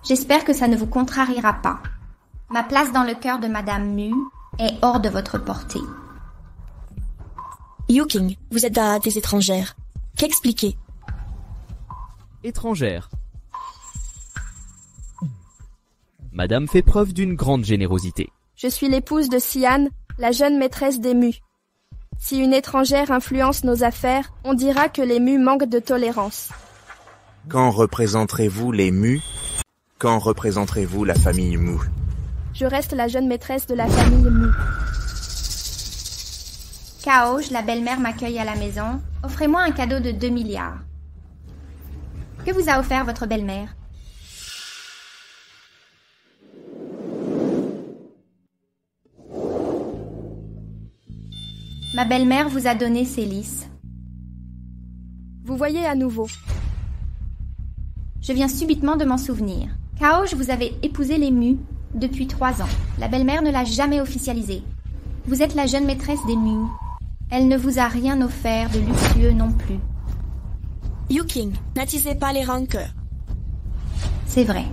J'espère que ça ne vous contrariera pas. Ma place dans le cœur de Madame Mu est hors de votre portée. Yuking, vous êtes à des étrangères. Qu'expliquer? Étrangère. Madame fait preuve d'une grande générosité. Je suis l'épouse de Sian, la jeune maîtresse des Mu. Si une étrangère influence nos affaires, on dira que les Mu manquent de tolérance. Quand représenterez-vous les Mu? Quand représenterez-vous la famille Mu? Je reste la jeune maîtresse de la famille Mu. Kaoj, la belle-mère m'accueille à la maison. Offrez-moi un cadeau de 2 milliards. Que vous a offert votre belle-mère? Ma belle-mère vous a donné ses lys. Vous voyez à nouveau. Je viens subitement de m'en souvenir. Kaoj, vous avez épousé les Mu depuis 3 ans. La belle-mère ne l'a jamais officialisé. Vous êtes la jeune maîtresse des Mu. Elle ne vous a rien offert de luxueux non plus. Yuking, n'attisez pas les rancœurs. C'est vrai.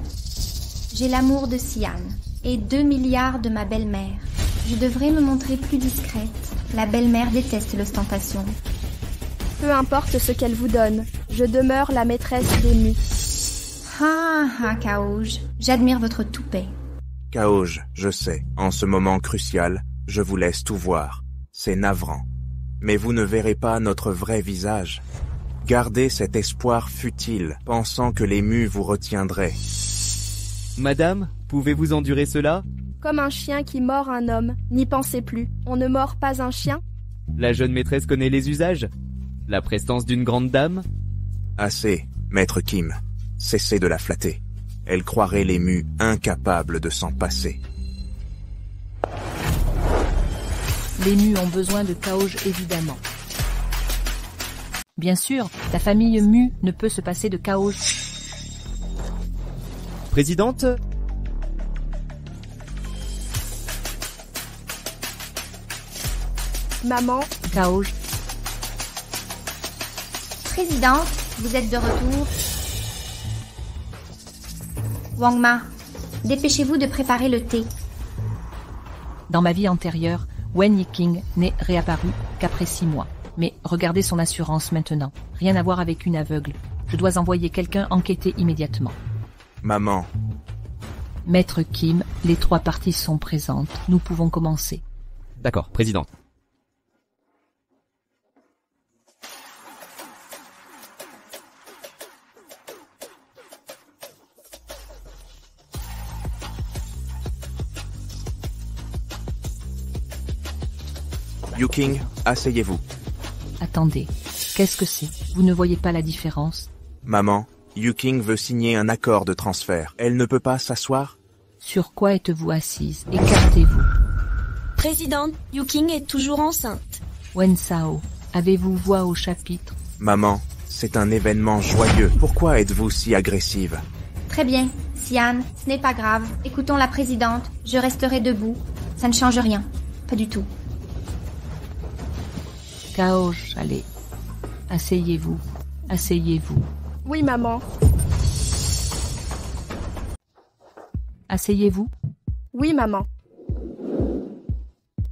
J'ai l'amour de Sian et 2 milliards de ma belle-mère. Je devrais me montrer plus discrète. La belle-mère déteste l'ostentation. Peu importe ce qu'elle vous donne, je demeure la maîtresse des Mu. Ah, Kaoj, j'admire votre toupet. Kaoj, je sais, en ce moment crucial, je vous laisse tout voir. C'est navrant. Mais vous ne verrez pas notre vrai visage. Gardez cet espoir futile, pensant que les Mu vous retiendraient. Madame, pouvez-vous endurer cela? Comme un chien qui mord un homme, n'y pensez plus. On ne mord pas un chien? La jeune maîtresse connaît les usages. La prestance d'une grande dame? Assez, maître Kim. Cessez de la flatter. Elle croirait les Mu incapables de s'en passer. Les Mu ont besoin de Kaoj évidemment. Bien sûr, la famille Mu ne peut se passer de Kaoj. Présidente? Maman, Kaoj, Présidente, vous êtes de retour. Wangma, dépêchez-vous de préparer le thé. dans ma vie antérieure, Wen Yiking n'est réapparu qu'après 6 mois. Mais regardez son assurance maintenant. Rien à voir avec une aveugle. Je dois envoyer quelqu'un enquêter immédiatement. Maman, Maître Kim, les 3 parties sont présentes. Nous pouvons commencer. D'accord, présidente. Yuking, asseyez-vous. Attendez, qu'est-ce que c'est? Vous ne voyez pas la différence? Maman, Yuking veut signer un accord de transfert. Elle ne peut pas s'asseoir? Sur quoi êtes-vous assise? Écartez-vous. Présidente, Yuking est toujours enceinte. Wen Sao, avez-vous voix au chapitre? Maman, c'est un événement joyeux. Pourquoi êtes-vous si agressive? Très bien, Sian, ce n'est pas grave. Écoutons la présidente, je resterai debout. Ça ne change rien, pas du tout. Kaoj, allez. Asseyez-vous. Asseyez-vous. oui maman, Asseyez-vous. oui maman.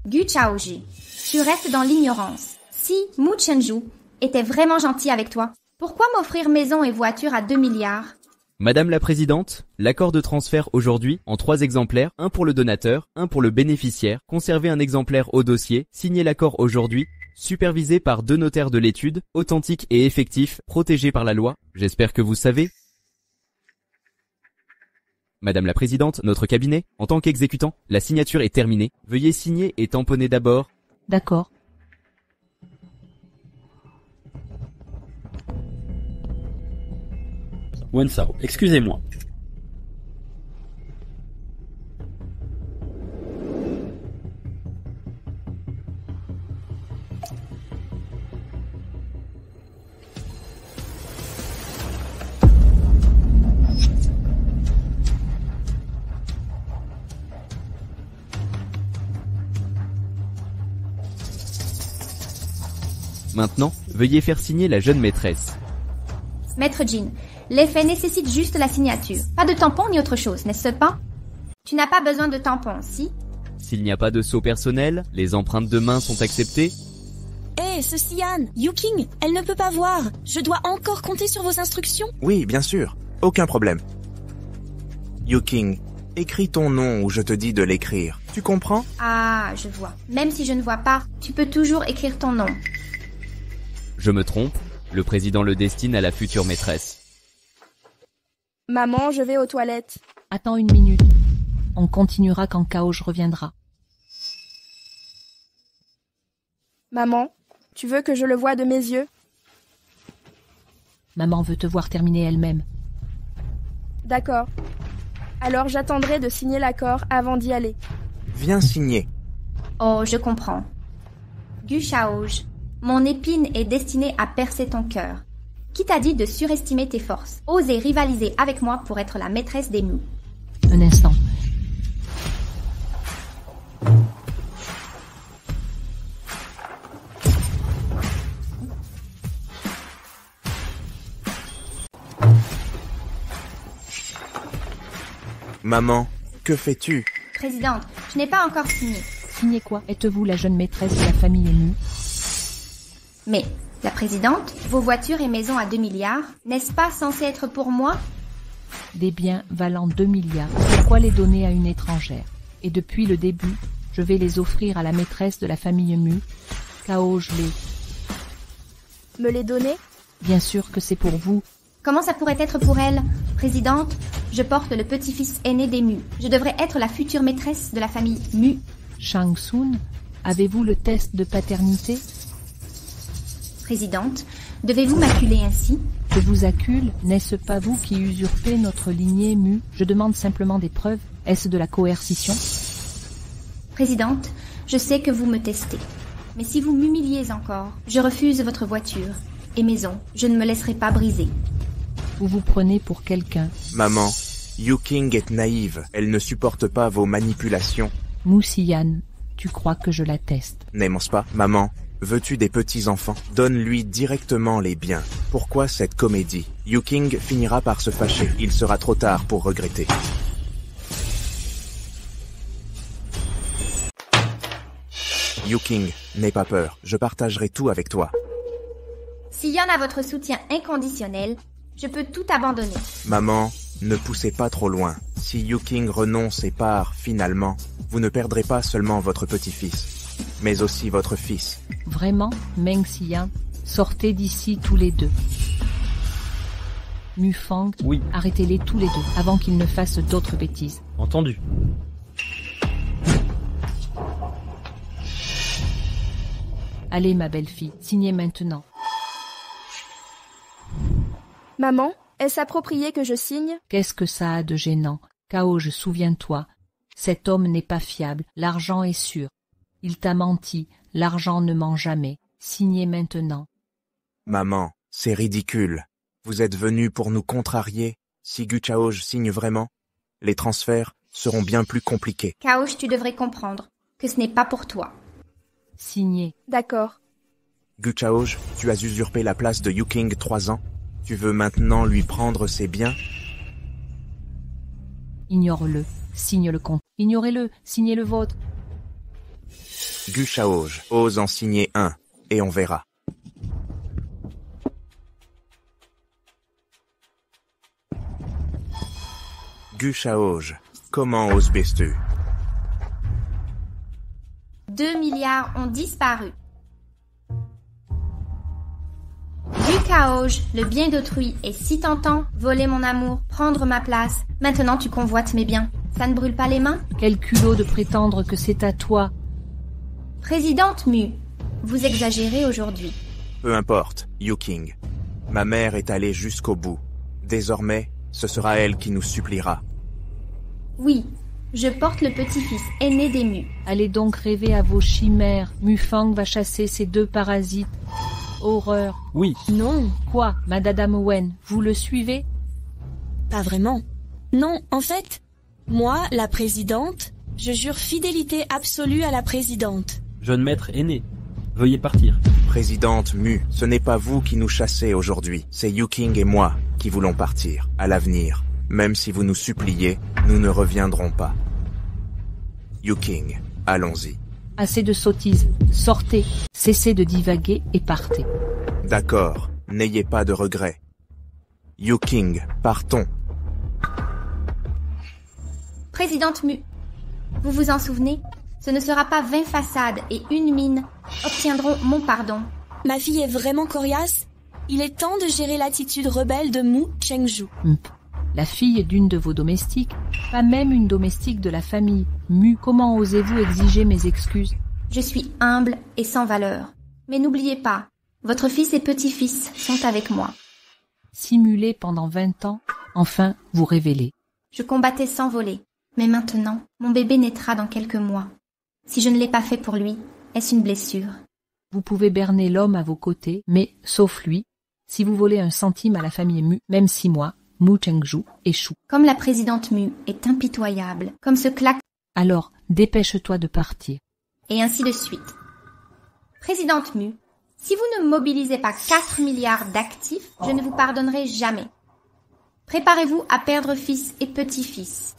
Gu Chaoji, tu restes dans l'ignorance. Si Mu Chenju était vraiment gentil avec toi, pourquoi m'offrir maison et voiture à 2 milliards? Madame la Présidente, l'accord de transfert aujourd'hui en 3 exemplaires, un pour le donateur, un pour le bénéficiaire, conservez un exemplaire au dossier, signez l'accord aujourd'hui, supervisé par 2 notaires de l'étude, authentique et effectif, protégé par la loi, j'espère que vous savez. Madame la Présidente, notre cabinet, en tant qu'exécutant, la signature est terminée, veuillez signer et tamponner d'abord. D'accord. Wen Sao, excusez-moi. Maintenant, veuillez faire signer la jeune maîtresse. Maître Jin, l'effet nécessite juste la signature. Pas de tampon ni autre chose, n'est-ce pas? Tu n'as pas besoin de tampon, si? S'il n'y a pas de sceau personnel, les empreintes de main sont acceptées. Hé, ce Sian, Yuking, elle ne peut pas voir. Je dois encore compter sur vos instructions. Oui, bien sûr. Aucun problème. Yuking, écris ton nom ou je te dis de l'écrire. Tu comprends? Ah, je vois. Même si je ne vois pas, tu peux toujours écrire ton nom. Je me trompe, le président le destine à la future maîtresse. Maman, je vais aux toilettes. Attends 1 minute. On continuera quand Kaoj reviendra. Maman, tu veux que je le voie de mes yeux? Maman veut te voir terminer elle-même. D'accord. Alors j'attendrai de signer l'accord avant d'y aller. Viens signer. Oh, je comprends. Gu Chaoj, mon épine est destinée à percer ton cœur. Qui t'a dit de surestimer tes forces? Oser rivaliser avec moi pour être la maîtresse des Mu. Un instant. Maman, que fais-tu? Présidente, je n'ai pas encore signé. Signez quoi? Êtes-vous la jeune maîtresse de la famille Mu? Mais, la présidente, vos voitures et maisons à 2 milliards, n'est-ce pas censé être pour moi? Des biens valant 2 milliards. Pourquoi les donner à une étrangère? Et depuis le début, je vais les offrir à la maîtresse de la famille Mu. Kaoj les. Me les donner? Bien sûr que c'est pour vous. Comment ça pourrait être pour elle? Présidente, je porte le petit-fils aîné des Mu. Je devrais être la future maîtresse de la famille Mu. Shang Tsung, avez-vous le test de paternité? Présidente, devez-vous m'acculer ainsi? Je vous accule, n'est-ce pas vous qui usurpez notre lignée Mu? Je demande simplement des preuves. Est-ce de la coercition? Présidente, je sais que vous me testez. Mais si vous m'humiliez encore, je refuse votre voiture. et maison. Je ne me laisserai pas briser. Vous vous prenez pour quelqu'un. Maman, Yuking est naïve. Elle ne supporte pas vos manipulations. Moussiane, tu crois que je l'atteste. N'aimons pas, maman. Veux-tu des petits-enfants? Donne-lui directement les biens. Pourquoi cette comédie? Yuking finira par se fâcher. Il sera trop tard pour regretter. Yuking, n'aie pas peur. Je partagerai tout avec toi. Si Yan a votre soutien inconditionnel, je peux tout abandonner. Maman, ne poussez pas trop loin. Si Yuking renonce et part, finalement, vous ne perdrez pas seulement votre petit-fils, mais aussi votre fils. Vraiment, Meng Xiyan, sortez d'ici tous les deux. Mufang, Oui. Arrêtez-les tous les deux, avant qu'ils ne fassent d'autres bêtises. Entendu. Allez, ma belle-fille, signez maintenant. Maman, est-ce approprié que je signe? Qu'est-ce que ça a de gênant? Kaoj, souviens-toi, cet homme n'est pas fiable, l'argent est sûr. Il t'a menti, l'argent ne ment jamais. Signez maintenant. Maman, c'est ridicule. Vous êtes venu pour nous contrarier. Si Guchaoj signe vraiment, les transferts seront bien plus compliqués. Kaoj, tu devrais comprendre que ce n'est pas pour toi. Signez. D'accord. Guchaoj, tu as usurpé la place de Yuking 3 ans. Tu veux maintenant lui prendre ses biens? Ignore-le. Signe le compte. Ignorez-le. Signez le vôtre. Guchaoj, ose en signer un, et on verra. Guchaoj, comment oses-tu? 2 milliards ont disparu. Guchaoj, le bien d'autrui est si tentant, voler mon amour, prendre ma place. Maintenant tu convoites mes biens. Ça ne brûle pas les mains? Quel culot de prétendre que c'est à toi. Présidente Mu, vous exagérez aujourd'hui. Peu importe, Yuking. Ma mère est allée jusqu'au bout. Désormais, ce sera elle qui nous suppliera. Oui, je porte le petit-fils aîné des Mu. Allez donc rêver à vos chimères. Mufang va chasser ces deux parasites. Horreur. Oui. Non, Quoi, Madame Wen, vous le suivez? Pas vraiment. Non, en fait, moi, la présidente, je jure fidélité absolue à la présidente. Jeune maître aîné, veuillez partir. Présidente Mu, ce n'est pas vous qui nous chassez aujourd'hui. C'est Yuking et moi qui voulons partir. À l'avenir, même si vous nous suppliez, nous ne reviendrons pas. Yuking, allons-y. Assez de sottises. Sortez. Cessez de divaguer et partez. D'accord, n'ayez pas de regrets. Yuking, partons. Présidente Mu, vous vous en souvenez? Ce ne sera pas 20 façades et une mine obtiendront mon pardon. Ma fille est vraiment coriace. Il est temps de gérer l'attitude rebelle de Mu Chengju. La fille d'une de vos domestiques, pas même une domestique de la famille. Mu, comment osez-vous exiger mes excuses? Je suis humble et sans valeur. Mais n'oubliez pas, votre fils et petit-fils sont avec moi. Simulé pendant 20 ans, enfin vous révélez. Je combattais sans voler. Mais maintenant, mon bébé naîtra dans quelques mois. Si je ne l'ai pas fait pour lui, est-ce une blessure? Vous pouvez berner l'homme à vos côtés, mais, sauf lui, si vous volez un centime à la famille Mu, même 6 mois, Mu Chengju échoue. Comme la présidente Mu est impitoyable, comme ce claque, Alors, dépêche-toi de partir. et ainsi de suite. Présidente Mu, si vous ne mobilisez pas 4 milliards d'actifs, je ne vous pardonnerai jamais. Préparez-vous à perdre fils et petit-fils.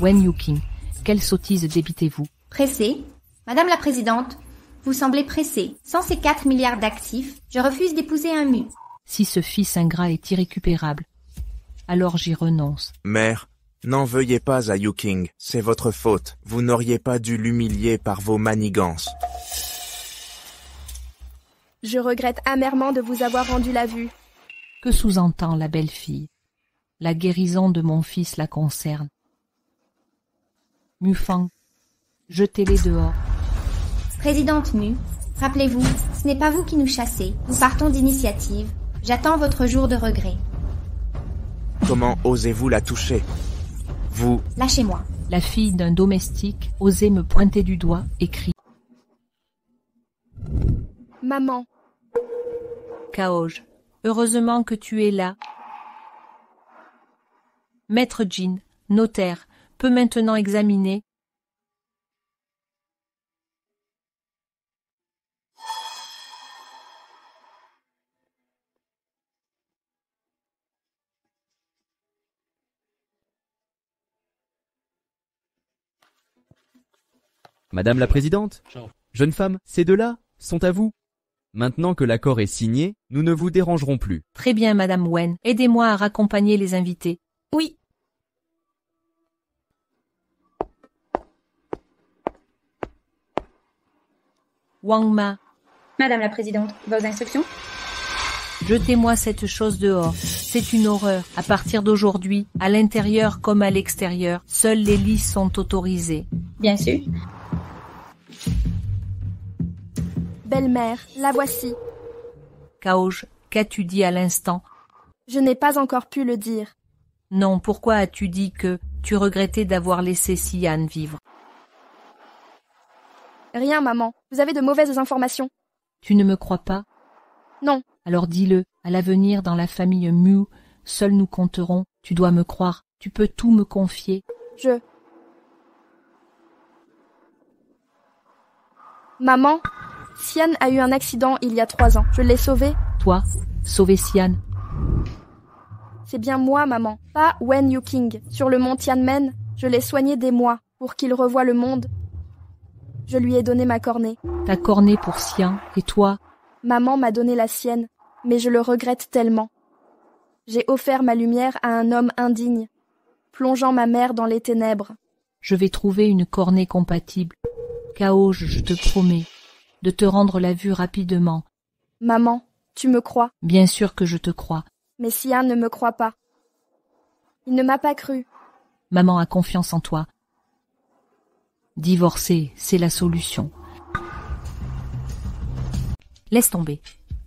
Wen Yuking, quelle sottise débitez-vous? Pressée, Madame la Présidente, vous semblez pressée. Sans ces 4 milliards d'actifs, je refuse d'épouser un Mu. Si ce fils ingrat est irrécupérable, alors j'y renonce. Mère, n'en veuillez pas à Yuking, c'est votre faute. Vous n'auriez pas dû l'humilier par vos manigances. je regrette amèrement de vous avoir rendu la vue. Que sous-entend la belle-fille? La guérison de mon fils la concerne. Mufang, jetez-les dehors. Présidente Mu, rappelez-vous, ce n'est pas vous qui nous chassez. Nous partons d'initiative. J'attends votre jour de regret. Comment osez-vous la toucher? Vous... Lâchez-moi. La fille d'un domestique osait me pointer du doigt et crie. Maman, Kaoj. Heureusement que tu es là. Maître Jin, notaire, peut maintenant examiner. Madame la présidente, jeune femme, ces deux-là sont à vous. Maintenant que l'accord est signé, nous ne vous dérangerons plus. Très bien, Madame Wen. Aidez-moi à raccompagner les invités. Oui. Wang Ma, Madame la Présidente, vos instructions? jetez-moi cette chose dehors. C'est une horreur. À partir d'aujourd'hui, à l'intérieur comme à l'extérieur, seuls les lits sont autorisés. Bien sûr. Belle-mère, la voici. Kaoj, qu'as-tu dit à l'instant? Je n'ai pas encore pu le dire. Non, pourquoi as-tu dit que tu regrettais d'avoir laissé Sian vivre? Rien, maman. Vous avez de mauvaises informations. Tu ne me crois pas? Non. Alors dis-le, à l'avenir dans la famille Mu, seuls nous compterons. Tu dois me croire, tu peux tout me confier. Maman, Sian a eu un accident il y a 3 ans. Je l'ai sauvé. Toi, sauver Sian. C'est bien moi, maman, pas Wen Yuking. Sur le mont Tianmen, je l'ai soigné des mois pour qu'il revoie le monde. Je lui ai donné ma cornée. Ta cornée pour Sian, et toi? Maman m'a donné la sienne, mais je le regrette tellement. J'ai offert ma lumière à un homme indigne, plongeant ma mère dans les ténèbres. Je vais trouver une cornée compatible. Kaoj, je te promets, de te rendre la vue rapidement. Maman, tu me crois? Bien sûr que je te crois. Mais Sian ne me croit pas. Il ne m'a pas cru. Maman a confiance en toi. Divorcer, c'est la solution. Laisse tomber.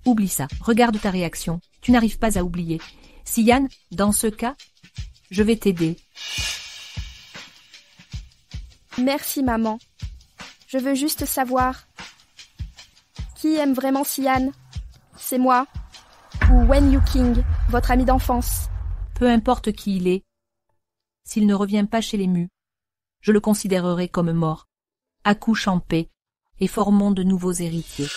Oublie ça. Regarde ta réaction. Tu n'arrives pas à oublier. Sian, dans ce cas, je vais t'aider. Merci, maman. Je veux juste savoir. Qui aime vraiment Sian? C'est moi ou Wen Yuking, votre ami d'enfance? Peu importe qui il est. S'il ne revient pas chez les Mu, je le considérerai comme mort. Accouche en paix et formons de nouveaux héritiers.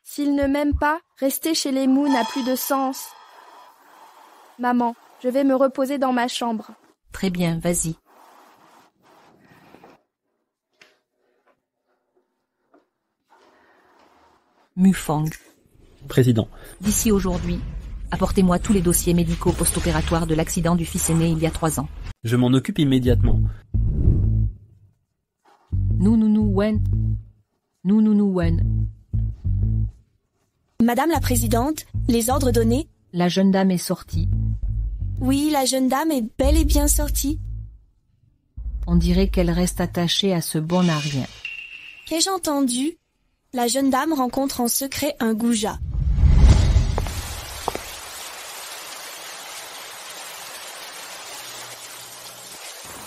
S'il ne m'aime pas, rester chez les Mu n'a plus de sens. Maman, je vais me reposer dans ma chambre. Très bien, vas-y. Mufang. Président. D'ici aujourd'hui, apportez-moi tous les dossiers médicaux post-opératoires de l'accident du fils aîné il y a 3 ans. Je m'en occupe immédiatement. Wen. Madame la Présidente, les ordres donnés? La jeune dame est sortie. Oui, la jeune dame est bel et bien sortie. On dirait qu'elle reste attachée à ce bon à rien. Qu'ai-je entendu? La jeune dame rencontre en secret un goujat.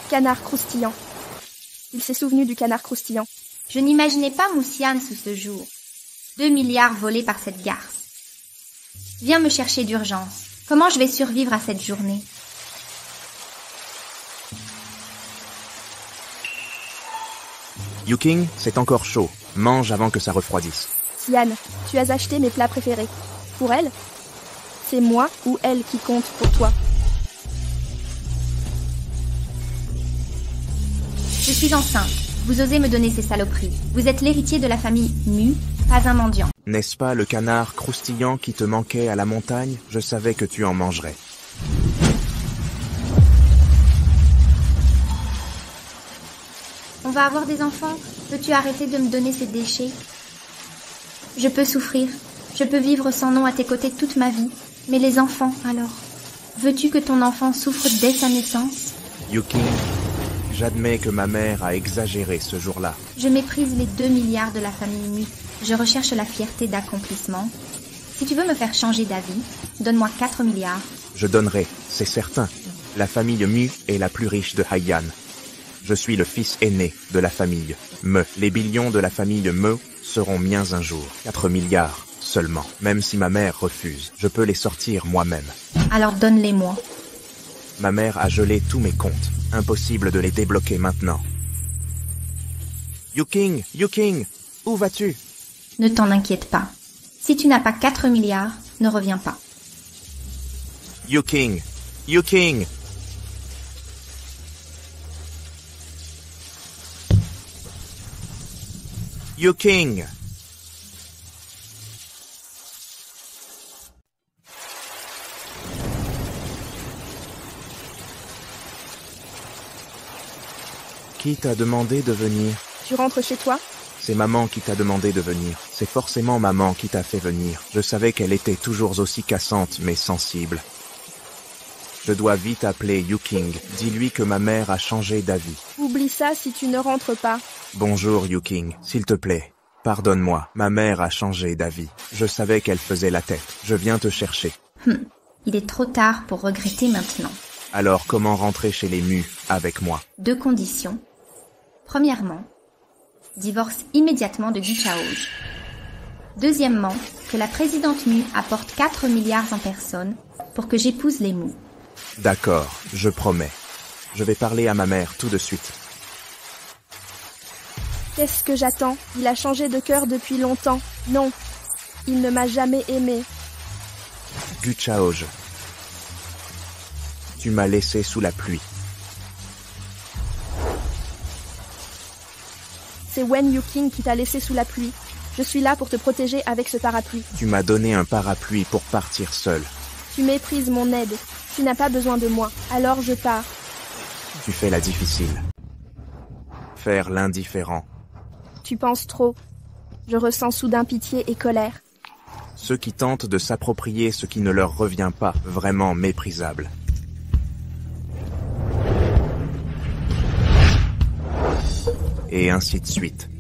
Canard croustillant. Il s'est souvenu du canard croustillant. Je n'imaginais pas Moussiane sous ce jour. 2 milliards volés par cette garce. Viens me chercher d'urgence. Comment je vais survivre à cette journée? Yuking, c'est encore chaud. Mange avant que ça refroidisse. Sian, tu as acheté mes plats préférés. Pour elle? C'est moi ou elle qui compte pour toi? Je suis enceinte. Vous osez me donner ces saloperies. Vous êtes l'héritier de la famille Mu, pas un mendiant. N'est-ce pas le canard croustillant qui te manquait à la montagne? Je savais que tu en mangerais. On va avoir des enfants. Peux-tu arrêter de me donner ces déchets? Je peux souffrir. Je peux vivre sans nom à tes côtés toute ma vie. Mais les enfants, alors? Veux-tu que ton enfant souffre dès sa naissance? Yuking, j'admets que ma mère a exagéré ce jour-là. Je méprise les 2 milliards de la famille Mu. Je recherche la fierté d'accomplissement. Si tu veux me faire changer d'avis, donne-moi 4 milliards. Je donnerai, c'est certain. La famille Mu est la plus riche de Haiyan. Je suis le fils aîné de la famille Me. Les billions de la famille Me seront miens un jour. 4 milliards seulement. Même si ma mère refuse, je peux les sortir moi-même. Alors donne-les-moi. Ma mère a gelé tous mes comptes. Impossible de les débloquer maintenant. Yuking, où vas-tu? Ne t'en inquiète pas. Si tu n'as pas 4 milliards, ne reviens pas. Yuking. Yuking. Qui t'a demandé de venir? Tu rentres chez toi? C'est maman qui t'a demandé de venir. C'est forcément maman qui t'a fait venir. Je savais qu'elle était toujours aussi cassante mais sensible. Je dois vite appeler Yuking. Dis-lui que ma mère a changé d'avis. Oublie ça si tu ne rentres pas. Bonjour Yuking, s'il te plaît. Pardonne-moi, ma mère a changé d'avis. Je savais qu'elle faisait la tête. Je viens te chercher. Il est trop tard pour regretter maintenant. Alors comment rentrer chez les Mu avec moi? 2 conditions. Premièrement, divorce immédiatement de Gu Chaoj. Deuxièmement, que la présidente Mu apporte 4 milliards en personne pour que j'épouse les Mu. D'accord, je promets. Je vais parler à ma mère tout de suite. Qu'est-ce que j'attends? Il a changé de cœur depuis longtemps. Non, il ne m'a jamais aimé. Gu Chaoj, tu m'as laissé sous la pluie. C'est Wen Yuking qui t'a laissé sous la pluie. Je suis là pour te protéger avec ce parapluie. Tu m'as donné un parapluie pour partir seul. Tu méprises mon aide. Tu n'as pas besoin de moi. Alors je pars. Tu fais la difficile. Faire l'indifférent. Tu penses trop. Je ressens soudain pitié et colère. Ceux qui tentent de s'approprier ce qui ne leur revient pas, vraiment méprisable. Et ainsi de suite.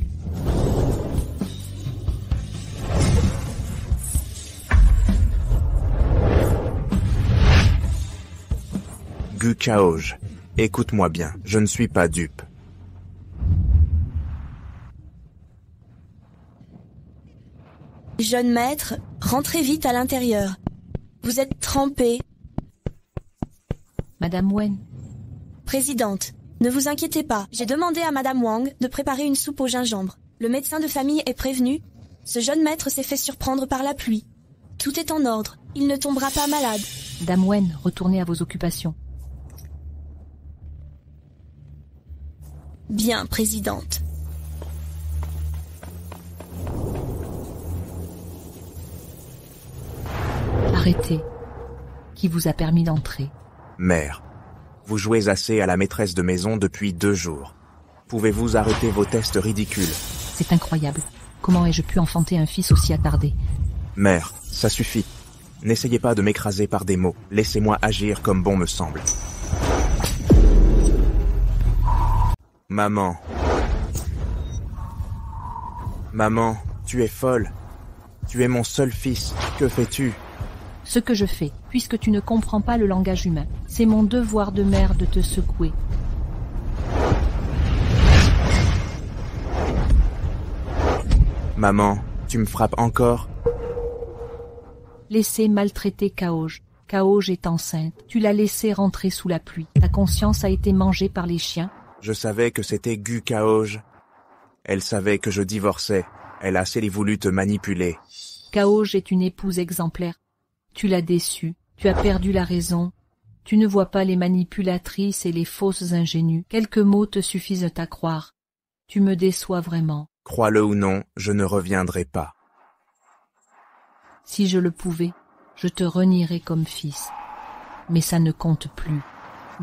Gu Chaoj, écoute-moi bien, je ne suis pas dupe. Jeune maître, rentrez vite à l'intérieur. Vous êtes trempé. Madame Wen, Présidente, ne vous inquiétez pas, j'ai demandé à Madame Wang de préparer une soupe au gingembre. Le médecin de famille est prévenu. Ce jeune maître s'est fait surprendre par la pluie. Tout est en ordre, il ne tombera pas malade. Dame Wen, retournez à vos occupations. Bien, Présidente. Arrêtez. Qui vous a permis d'entrer? Mère, vous jouez assez à la maîtresse de maison depuis 2 jours. Pouvez-vous arrêter vos tests ridicules? C'est incroyable. Comment ai-je pu enfanter un fils aussi attardé? Mère, ça suffit. N'essayez pas de m'écraser par des mots. Laissez-moi agir comme bon me semble. Maman. Maman, tu es folle. Tu es mon seul fils. Que fais-tu? Ce que je fais, puisque tu ne comprends pas le langage humain, c'est mon devoir de mère de te secouer. Maman, tu me frappes encore? Laissez maltraiter Chaoj. Chaoj est enceinte. Tu l'as laissée rentrer sous la pluie. Ta conscience a été mangée par les chiens. Je savais que c'était Gu Chaoj. Elle savait que je divorçais. Elle a assez voulu te manipuler. Chaoj est une épouse exemplaire. Tu l'as déçue. Tu as perdu la raison. Tu ne vois pas les manipulatrices et les fausses ingénues. Quelques mots te suffisent à croire. Tu me déçois vraiment. Crois-le ou non, je ne reviendrai pas. Si je le pouvais, je te renierais comme fils. Mais ça ne compte plus.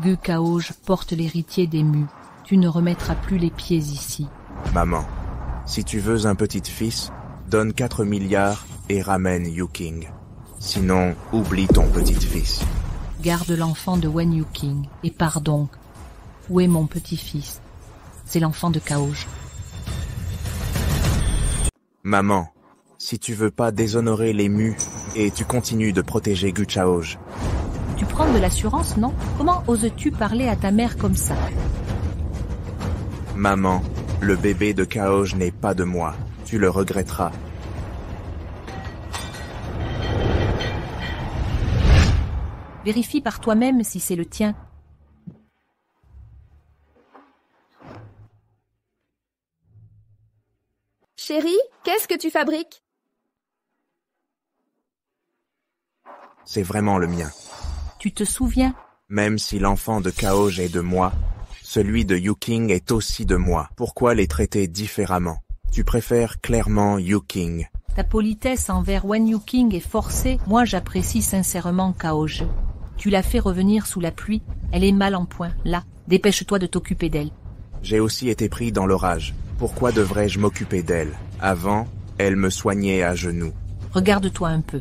Gu Chaoj porte l'héritier des Mu. Tu ne remettras plus les pieds ici. Maman, si tu veux un petit fils, donne 4 milliards et ramène Yuking. Sinon, oublie ton petit-fils. Garde l'enfant de Wen Yuking et pars donc. Où est mon petit-fils? C'est l'enfant de Chaoj. Maman, si tu veux pas déshonorer les Mu et tu continues de protéger Gu Chaoj. Tu prends de l'assurance, non? Comment oses-tu parler à ta mère comme ça? Maman, le bébé de Chaoj n'est pas de moi. Tu Tu le regretteras. Vérifie par toi-même si c'est le tien. Chérie, qu'est-ce que tu fabriques? C'est vraiment le mien. Tu te souviens? Même si l'enfant de Kaoj est de moi, celui de Yuking est aussi de moi. Pourquoi les traiter différemment? Tu préfères clairement Yuking. Ta politesse envers Wen Yuking est forcée. Moi, j'apprécie sincèrement Kaoj. Tu l'as fait revenir sous la pluie. Elle est mal en point. Là, dépêche-toi de t'occuper d'elle. J'ai aussi été pris dans l'orage. Pourquoi devrais-je m'occuper d'elle? Avant, elle me soignait à genoux. Regarde-toi un peu.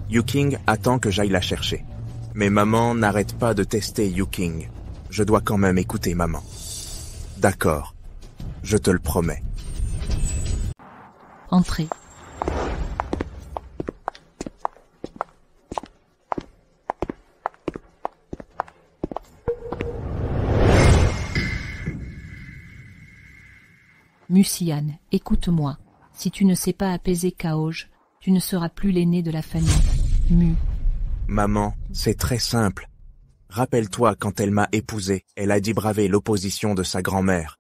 Yuking attend que j'aille la chercher. Mais maman n'arrête pas de tester Yuking. Je dois quand même écouter maman. D'accord. Je te le promets. Entrez. Musiane, écoute-moi. Si tu ne sais pas apaiser Kaoj, tu ne seras plus l'aîné de la famille. Mu. Maman, c'est très simple. Rappelle-toi quand elle m'a épousé, elle a dit braver l'opposition de sa grand-mère.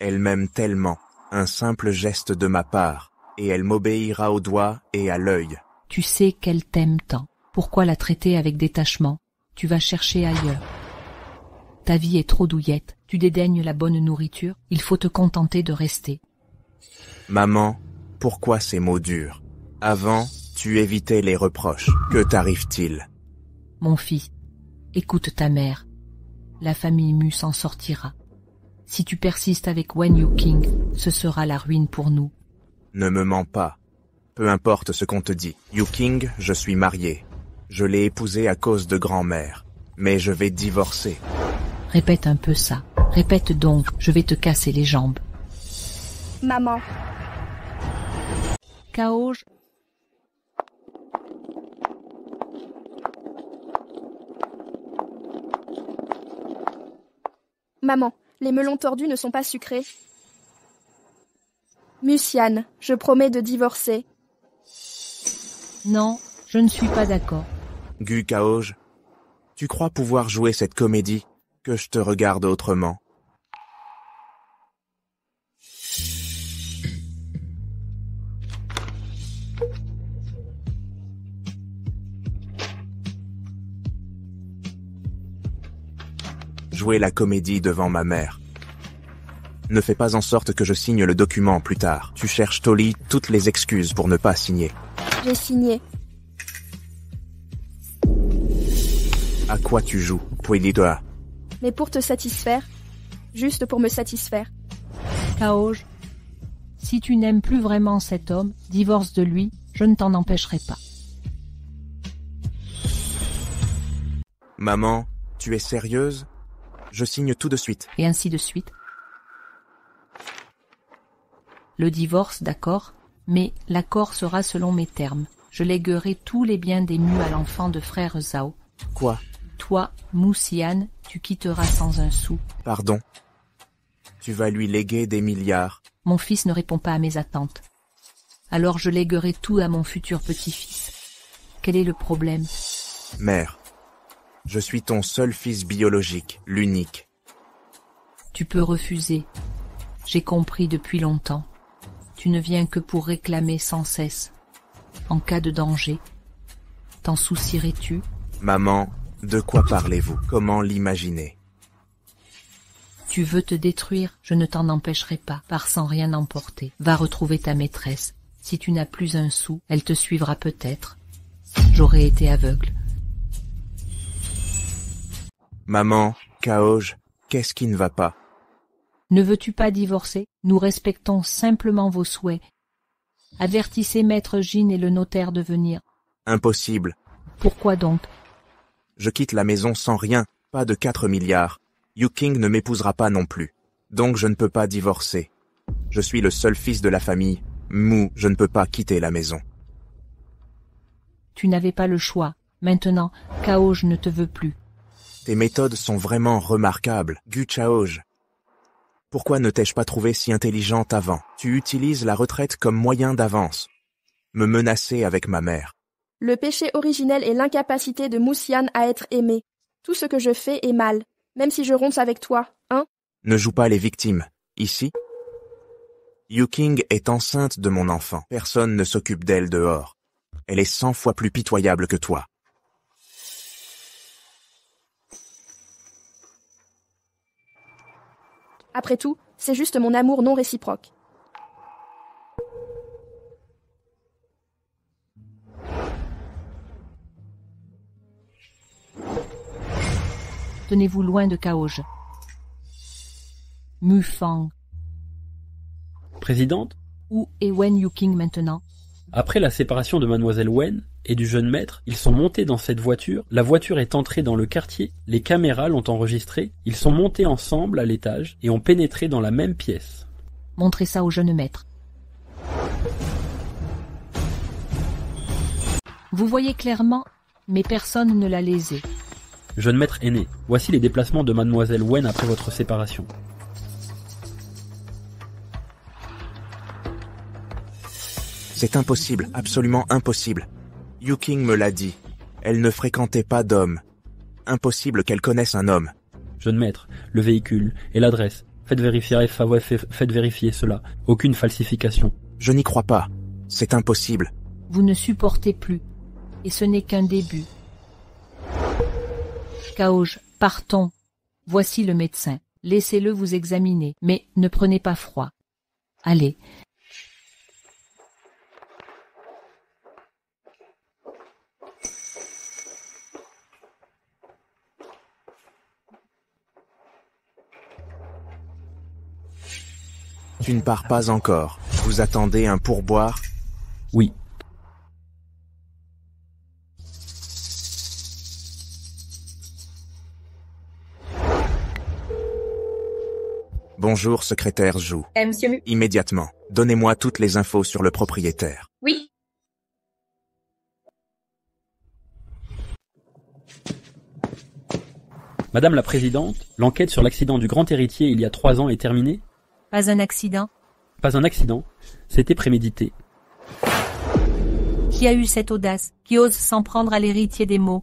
Elle m'aime tellement, un simple geste de ma part, et elle m'obéira au doigt et à l'œil. Tu sais qu'elle t'aime tant. Pourquoi la traiter avec détachement? Tu vas chercher ailleurs. Ta vie est trop douillette, tu dédaignes la bonne nourriture, il faut te contenter de rester. Maman, pourquoi ces mots durs? Avant, tu évitais les reproches. Que t'arrive-t-il? Mon fils, écoute ta mère. La famille Mu s'en sortira. Si tu persistes avec Wen Yuking, ce sera la ruine pour nous. Ne me mens pas. Peu importe ce qu'on te dit. Yuking, je suis marié. Je l'ai épousé à cause de grand-mère. Mais je vais divorcer. Répète un peu ça. Répète donc, je vais te casser les jambes. Maman. Kaoj. Maman, les melons tordus ne sont pas sucrés. Musiane, je promets de divorcer. Non, je ne suis pas d'accord. Gu Kaoj, tu crois pouvoir jouer cette comédie? Que je te regarde autrement. Jouer la comédie devant ma mère. Ne fais pas en sorte que je signe le document plus tard. Tu cherches Toli toutes les excuses pour ne pas signer. J'ai signé. À quoi tu joues, Puelidua? Mais pour te satisfaire. Juste pour me satisfaire. Kaoj, si tu n'aimes plus vraiment cet homme, divorce de lui, je ne t'en empêcherai pas. Maman, tu es sérieuse? Je signe tout de suite. Et ainsi de suite. Le divorce, d'accord, mais l'accord sera selon mes termes. Je léguerai tous les biens des Mu à l'enfant de frère Zhao. Quoi? Toi, Musiane, tu quitteras sans un sou. Pardon? Tu vas lui léguer des milliards. Mon fils ne répond pas à mes attentes. Alors je léguerai tout à mon futur petit-fils. Quel est le problème? Mère, je suis ton seul fils biologique, l'unique. Tu peux refuser. J'ai compris depuis longtemps. Tu ne viens que pour réclamer sans cesse. En cas de danger, t'en soucierais-tu? Maman, de quoi parlez-vous? Comment l'imaginer? Tu veux te détruire? Je ne t'en empêcherai pas, pars sans rien emporter. Va retrouver ta maîtresse. Si tu n'as plus un sou, elle te suivra peut-être. J'aurais été aveugle. Maman, Kaoj, qu'est-ce qui ne va pas? Ne veux-tu pas divorcer? Nous respectons simplement vos souhaits. Avertissez Maître Jin et le notaire de venir. Impossible. Pourquoi donc? Je quitte la maison sans rien, pas de 4 milliards. Yuking ne m'épousera pas non plus. Donc je ne peux pas divorcer. Je suis le seul fils de la famille. Mu, je ne peux pas quitter la maison. Tu n'avais pas le choix. Maintenant, Kaoj ne te veut plus. Tes méthodes sont vraiment remarquables, Gu Chaoj. Pourquoi ne t'ai-je pas trouvée si intelligente avant? Tu utilises la retraite comme moyen d'avance. Me menacer avec ma mère. Le péché originel est l'incapacité de Moussiane à être aimé. Tout ce que je fais est mal, même si je ronce avec toi, hein? Ne joue pas les victimes. Ici, Yuking est enceinte de mon enfant. Personne ne s'occupe d'elle dehors. Elle est 100 fois plus pitoyable que toi. Après tout, c'est juste mon amour non réciproque. Tenez-vous loin de Kaoj. Mu Fang. Présidente, Où est Wen Yuking maintenant? après la séparation de mademoiselle Wen et du jeune maître, ils sont montés dans cette voiture, la voiture est entrée dans le quartier, les caméras l'ont enregistré, ils sont montés ensemble à l'étage et ont pénétré dans la même pièce. Montrez ça au jeune maître. Vous voyez clairement, mais personne ne l'a lésé. Jeune maître aîné, voici les déplacements de mademoiselle Wen après votre séparation. C'est impossible, absolument impossible. Yuking me l'a dit. Elle ne fréquentait pas d'hommes. Impossible qu'elle connaisse un homme. Jeune maître, le véhicule et l'adresse. Faites vérifier cela. Aucune falsification. Je n'y crois pas. C'est impossible. Vous ne supportez plus. Et ce n'est qu'un début. Kaoj, partons. Voici le médecin. Laissez-le vous examiner, mais ne prenez pas froid. Allez. Tu ne pars pas encore. Vous attendez un pourboire? Oui. Bonjour, secrétaire Zhou. Monsieur Mu. Immédiatement. Donnez-moi toutes les infos sur le propriétaire. Oui. Madame la Présidente, l'enquête sur l'accident du grand héritier il y a 3 ans est terminée? Pas un accident? Pas un accident, c'était prémédité. Qui a eu cette audace? Qui ose s'en prendre à l'héritier des mots?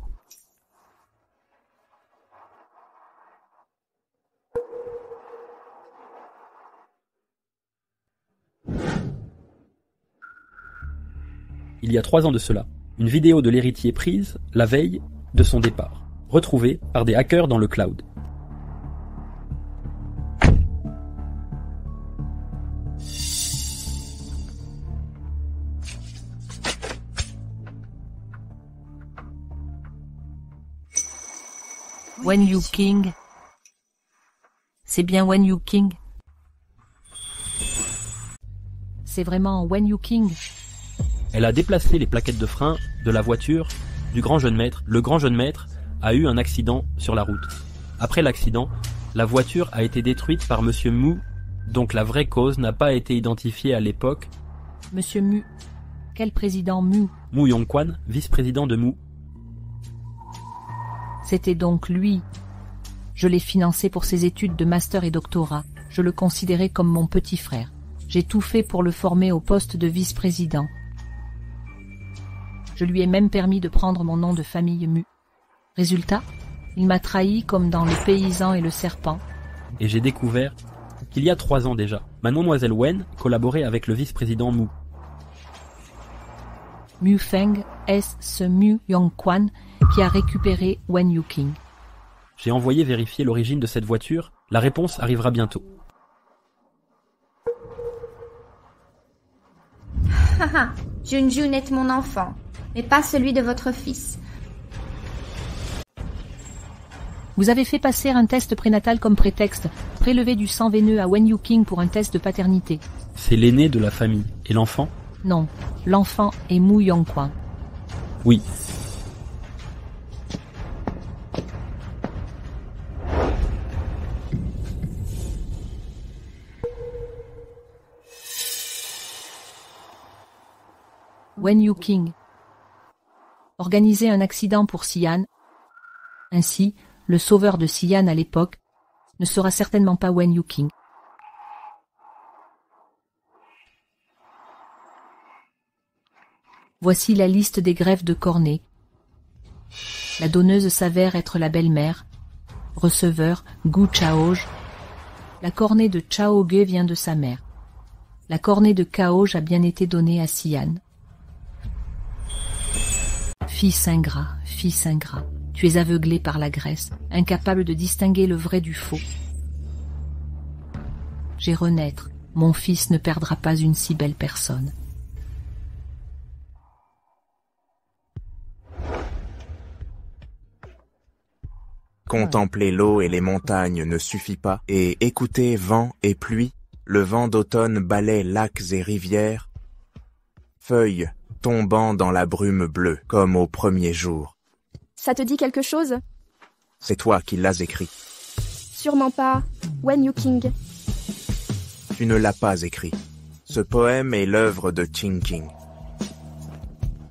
Il y a 3 ans de cela, une vidéo de l'héritier prise la veille de son départ, retrouvée par des hackers dans le cloud. Wen Yuking. C'est bien Wen Yuking. C'est vraiment Wen Yuking. Elle a déplacé les plaquettes de frein de la voiture du grand jeune maître. Le grand jeune maître a eu un accident sur la route. Après l'accident, la voiture a été détruite par Monsieur Mu, donc la vraie cause n'a pas été identifiée à l'époque. Monsieur Mu. Quel président Mu? Mu Yongquan, vice-président de Mu. C'était donc lui. Je l'ai financé pour ses études de master et doctorat. Je le considérais comme mon petit frère. J'ai tout fait pour le former au poste de vice-président. Je lui ai même permis de prendre mon nom de famille Mu. Résultat, il m'a trahi comme dans Le Paysan et le Serpent. Et j'ai découvert qu'il y a 3 ans déjà, mademoiselle Wen collaborait avec le vice-président Mu. Mu Feng, est-ce ce Mu Yongquan qui a récupéré Wen Yuking? J'ai envoyé vérifier l'origine de cette voiture, la réponse arrivera bientôt. Haha, Junjun est mon enfant, mais pas celui de votre fils. Vous avez fait passer un test prénatal comme prétexte, prélever du sang veineux à Wen Yuking pour un test de paternité. C'est l'aîné de la famille. Et l'enfant? Non, l'enfant est Mu Yongquan. Oui. Wen Yuking. Organiser un accident pour Xi'an. Ainsi, le sauveur de Xi'an à l'époque ne sera certainement pas Wen Yuking. Voici la liste des greffes de cornée. La donneuse s'avère être la belle-mère. Receveur, Gu Chaoj. La cornée de Chaoge vient de sa mère. La cornée de Kaoj a bien été donnée à Sian. Fils ingrat, tu es aveuglé par la graisse, incapable de distinguer le vrai du faux. J'ai renaître, mon fils ne perdra pas une si belle personne. Contempler l'eau et les montagnes ne suffit pas, et écouter vent et pluie, le vent d'automne balaie lacs et rivières, feuilles tombant dans la brume bleue, comme au premier jour. Ça te dit quelque chose? C'est toi qui l'as écrit. Sûrement pas. Wen Yuking. Tu ne l'as pas écrit. Ce poème est l'œuvre de Qing Qing.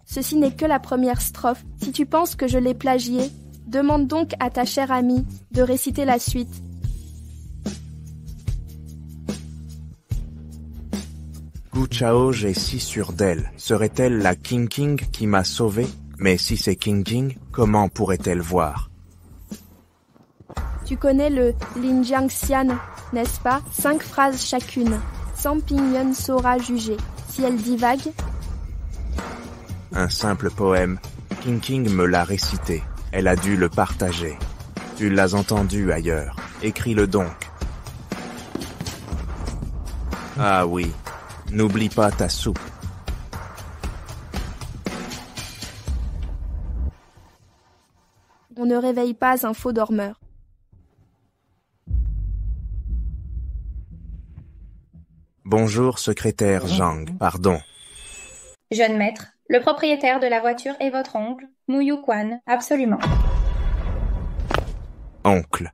Ceci n'est que la première strophe. Si tu penses que je l'ai plagié, demande donc à ta chère amie de réciter la suite. Gu Chaoj est si sûre d'elle. Serait-elle la Qing Qing qui m'a sauvé? Mais si c'est Qing Qing, comment pourrait-elle voir? Tu connais le Linjiang Xian, n'est-ce pas? 5 phrases chacune. San Pingyun saura juger. Si elle divague... Un simple poème. Qing Qing me l'a récité. Elle a dû le partager. Tu l'as entendu ailleurs. Écris-le donc. Ah oui. N'oublie pas ta soupe. On ne réveille pas un faux dormeur. Bonjour, secrétaire Zhang. Pardon. Jeune maître, le propriétaire de la voiture est votre oncle, Mu Yuquan, absolument. Oncle.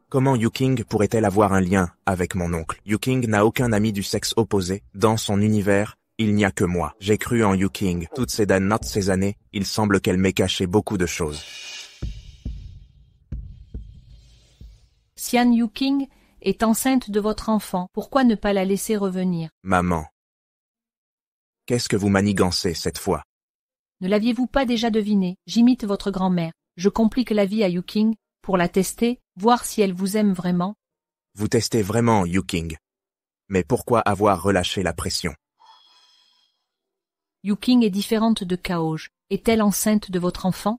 Comment Yuking pourrait-elle avoir un lien avec mon oncle? Yuking n'a aucun ami du sexe opposé. Dans son univers, il n'y a que moi. J'ai cru en Yuking. Toutes ces années, il semble qu'elle m'ait caché beaucoup de choses. Sian Yuking est enceinte de votre enfant. Pourquoi ne pas la laisser revenir? Maman. Qu'est-ce que vous manigancez cette fois? Ne l'aviez-vous pas déjà deviné? J'imite votre grand-mère. Je complique la vie à Yuking pour la tester, voir si elle vous aime vraiment. Vous testez vraiment Yuking. Mais pourquoi avoir relâché la pression? Yuking est différente de Kaoj. Est-elle enceinte de votre enfant?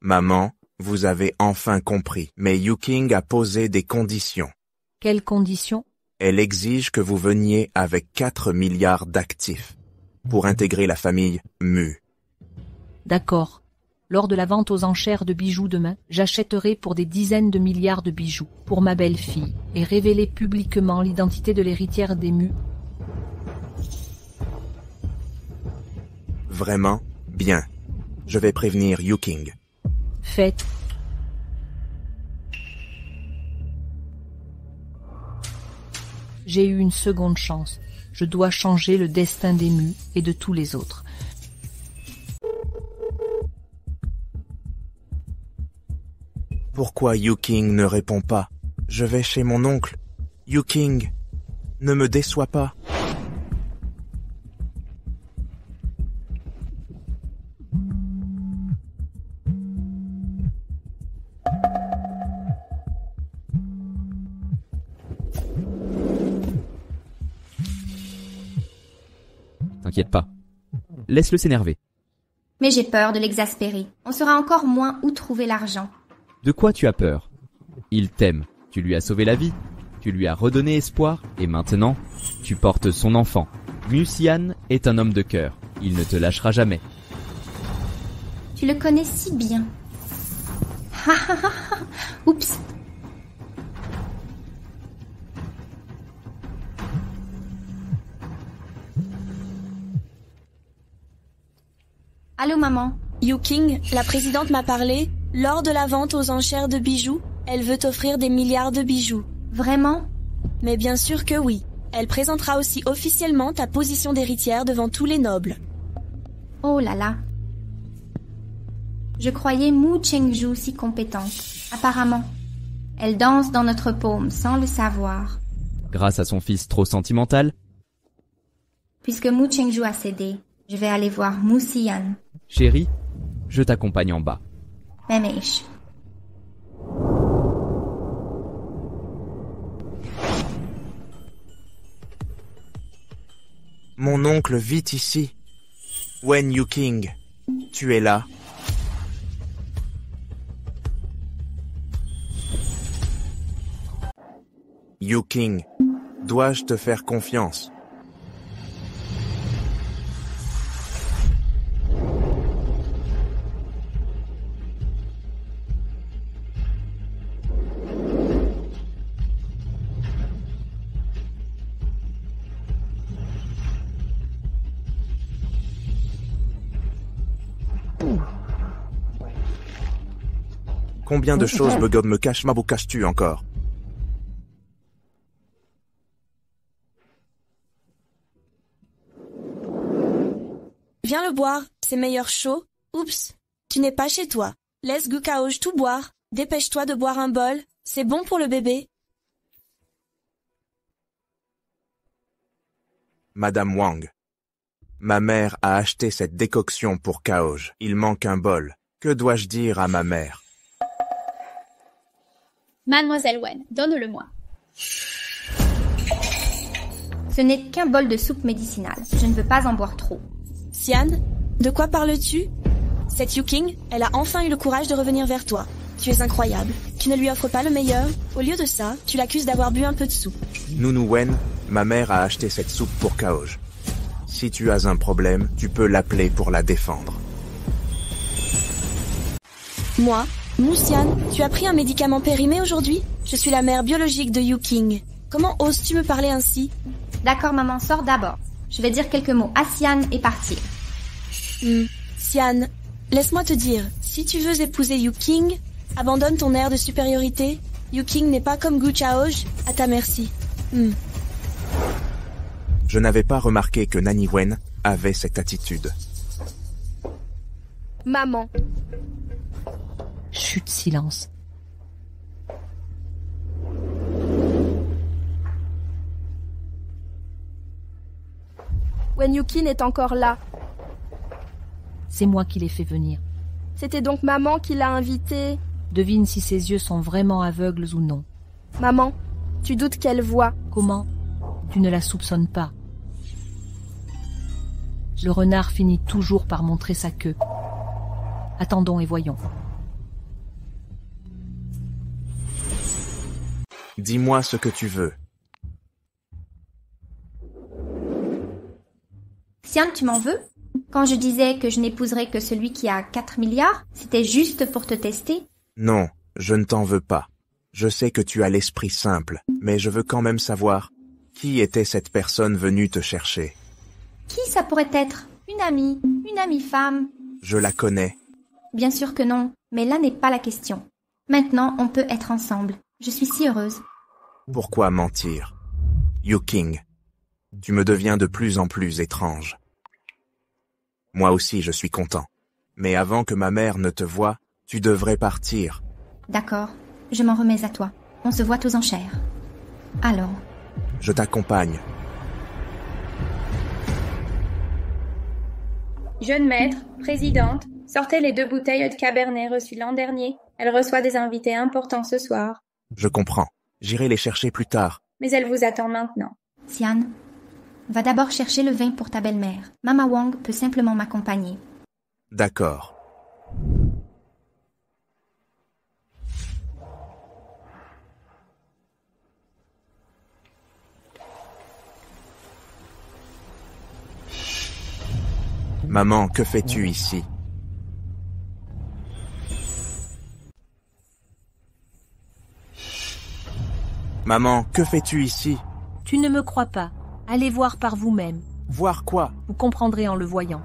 Maman, vous avez enfin compris. Mais Yuking a posé des conditions. Quelles conditions? Elle exige que vous veniez avec 4 milliards d'actifs pour intégrer la famille Mu. D'accord. Lors de la vente aux enchères de bijoux demain, j'achèterai pour des dizaines de milliards de bijoux pour ma belle-fille et révéler publiquement l'identité de l'héritière des Mu. Vraiment? Bien. Je vais prévenir Yuking. Faites. J'ai eu une seconde chance. Je dois changer le destin des Mu et de tous les autres. Pourquoi Yuking ne répond pas? Je vais chez mon oncle. Yuking, ne me déçois pas. T'inquiète pas. Laisse-le s'énerver. Mais j'ai peur de l'exaspérer. On saura encore moins où trouver l'argent. De quoi tu as peur? Il t'aime. Tu lui as sauvé la vie. Tu lui as redonné espoir. Et maintenant, tu portes son enfant. Mu Xian est un homme de cœur. Il ne te lâchera jamais. Tu le connais si bien. Oups. Allô, maman? Yuking, la présidente m'a parlé. Lors de la vente aux enchères de bijoux, elle veut t'offrir des milliards de bijoux. Vraiment? Mais bien sûr que oui. Elle présentera aussi officiellement ta position d'héritière devant tous les nobles. Oh là là. Je croyais Mu Chengju si compétente. Apparemment. Elle danse dans notre paume sans le savoir. Grâce à son fils trop sentimental, Puisque Mu Chengju a cédé, Je vais aller voir Moussiane. Chérie, je t'accompagne en bas. Memesh. Mon oncle vit ici. Wen Yuking, tu es là? Yuking, dois-je te faire confiance? Combien de choses me caches-tu encore? Viens le boire, c'est meilleur chaud. Oups, tu n'es pas chez toi. Laisse Gukaoj tout boire. Dépêche-toi de boire un bol, c'est bon pour le bébé. Madame Wang. Ma mère a acheté cette décoction pour Kaoj. Il manque un bol. Que dois-je dire à ma mère? Mademoiselle Wen, donne-le-moi. Ce n'est qu'un bol de soupe médicinale. Je ne veux pas en boire trop. Xian, de quoi parles-tu? Cette Yuking, elle a enfin eu le courage de revenir vers toi. Tu es incroyable. Tu ne lui offres pas le meilleur. Au lieu de ça, tu l'accuses d'avoir bu un peu de soupe. Nounou Wen, ma mère a acheté cette soupe pour Kaoj. Si tu as un problème, tu peux l'appeler pour la défendre. Moi, Moussiane, tu as pris un médicament périmé aujourd'hui? Je suis la mère biologique de Yuking. Comment oses-tu me parler ainsi? D'accord, maman, sors d'abord. Je vais dire quelques mots à Xian et partir. Xian, laisse-moi te dire, si tu veux épouser Yuking, abandonne ton air de supériorité. Yuking n'est pas comme Gu Chaoj, à ta merci. Je n'avais pas remarqué que Nani Wen avait cette attitude. Maman. Chut, silence. Wen Yukin est encore là. C'est moi qui l'ai fait venir. C'était donc maman qui l'a invité. Devine si ses yeux sont vraiment aveugles ou non. Maman, tu doutes qu'elle voit. Comment? Tu ne la soupçonnes pas. Le renard finit toujours par montrer sa queue. Attendons et voyons. Dis-moi ce que tu veux. Xian, tu m'en veux? Quand je disais que je n'épouserais que celui qui a 4 milliards, c'était juste pour te tester? Non, je ne t'en veux pas. Je sais que tu as l'esprit simple, mais je veux quand même savoir qui était cette personne venue te chercher. Qui ça pourrait être? Une amie femme. Je la connais. Bien sûr que non, mais là n'est pas la question. Maintenant, on peut être ensemble. Je suis si heureuse. Pourquoi mentir? Yuking, tu me deviens de plus en plus étrange. Moi aussi, je suis content. Mais avant que ma mère ne te voie, tu devrais partir. D'accord, je m'en remets à toi. On se voit aux enchères. Alors? Je t'accompagne. Jeune maître, présidente, sortez les 2 bouteilles de Cabernet reçues l'an dernier. Elle reçoit des invités importants ce soir. Je comprends. J'irai les chercher plus tard. Mais elle vous attend maintenant. Xian, va d'abord chercher le vin pour ta belle-mère. Mama Wang peut simplement m'accompagner. D'accord. Maman, que fais-tu ici? Maman, que fais-tu ici? Tu ne me crois pas. Allez voir par vous-même. Voir quoi? Vous comprendrez en le voyant.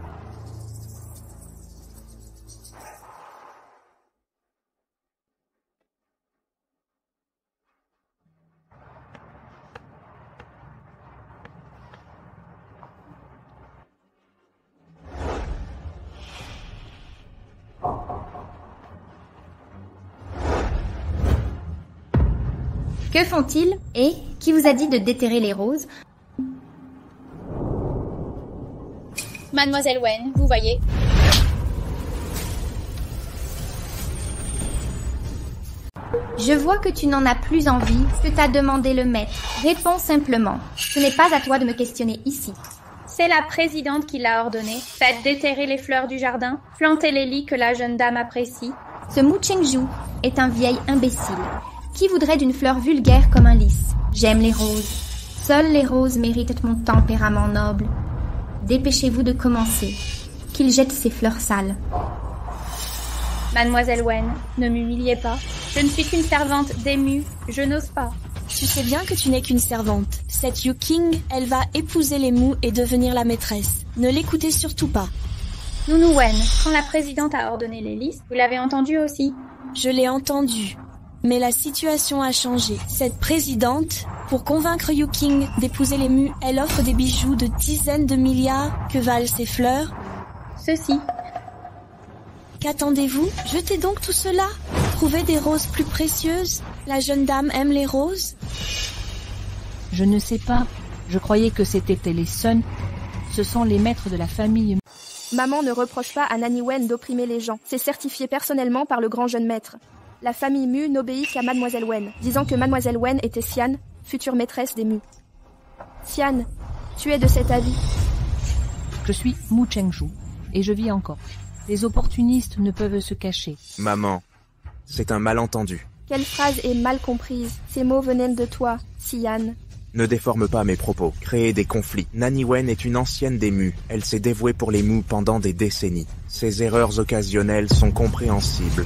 Que font-ils? Et qui vous a dit de déterrer les roses? Mademoiselle Wen, vous voyez. Je vois que tu n'en as plus envie, que t'a demandé le maître. Réponds simplement. Ce n'est pas à toi de me questionner ici. C'est la présidente qui l'a ordonné. Faites déterrer les fleurs du jardin, plantez les lits que la jeune dame apprécie. Ce Mu Chengju est un vieil imbécile. Qui voudrait d'une fleur vulgaire comme un lys? J'aime les roses. Seules les roses méritent mon tempérament noble. Dépêchez-vous de commencer. Qu'il jette ses fleurs sales. Mademoiselle Wen, ne m'humiliez pas. Je ne suis qu'une servante d'Emu, je n'ose pas. Tu sais bien que tu n'es qu'une servante. Cette Yu-King, elle va épouser les Mu et devenir la maîtresse. Ne l'écoutez surtout pas. Nounou Wen, quand la présidente a ordonné les listes, vous l'avez entendu aussi. Je l'ai entendu. Mais la situation a changé. Cette présidente, pour convaincre Yu-King d'épouser les Mu, elle offre des bijoux de dizaines de milliards. Que valent ces fleurs? Ceci. Qu'attendez-vous? Jetez donc tout cela. Trouvez des roses plus précieuses. La jeune dame aime les roses. Je ne sais pas. Je croyais que c'était les Sun. Ce sont les maîtres de la famille. Maman ne reproche pas à Nanny Wen d'opprimer les gens. C'est certifié personnellement par le grand jeune maître. La famille Mu n'obéit qu'à Mademoiselle Wen, disant que Mademoiselle Wen était Xian, future maîtresse des Mu. Xian, tu es de cet avis? Je suis Mu Chengju, et je vis encore. Les opportunistes ne peuvent se cacher. Maman, c'est un malentendu. Quelle phrase est mal comprise? Ces mots venaient de toi, Xian. Ne déforme pas mes propos. Créer des conflits. Nanny Wen est une ancienne des Mu. Elle s'est dévouée pour les Mu pendant des décennies. Ses erreurs occasionnelles sont compréhensibles.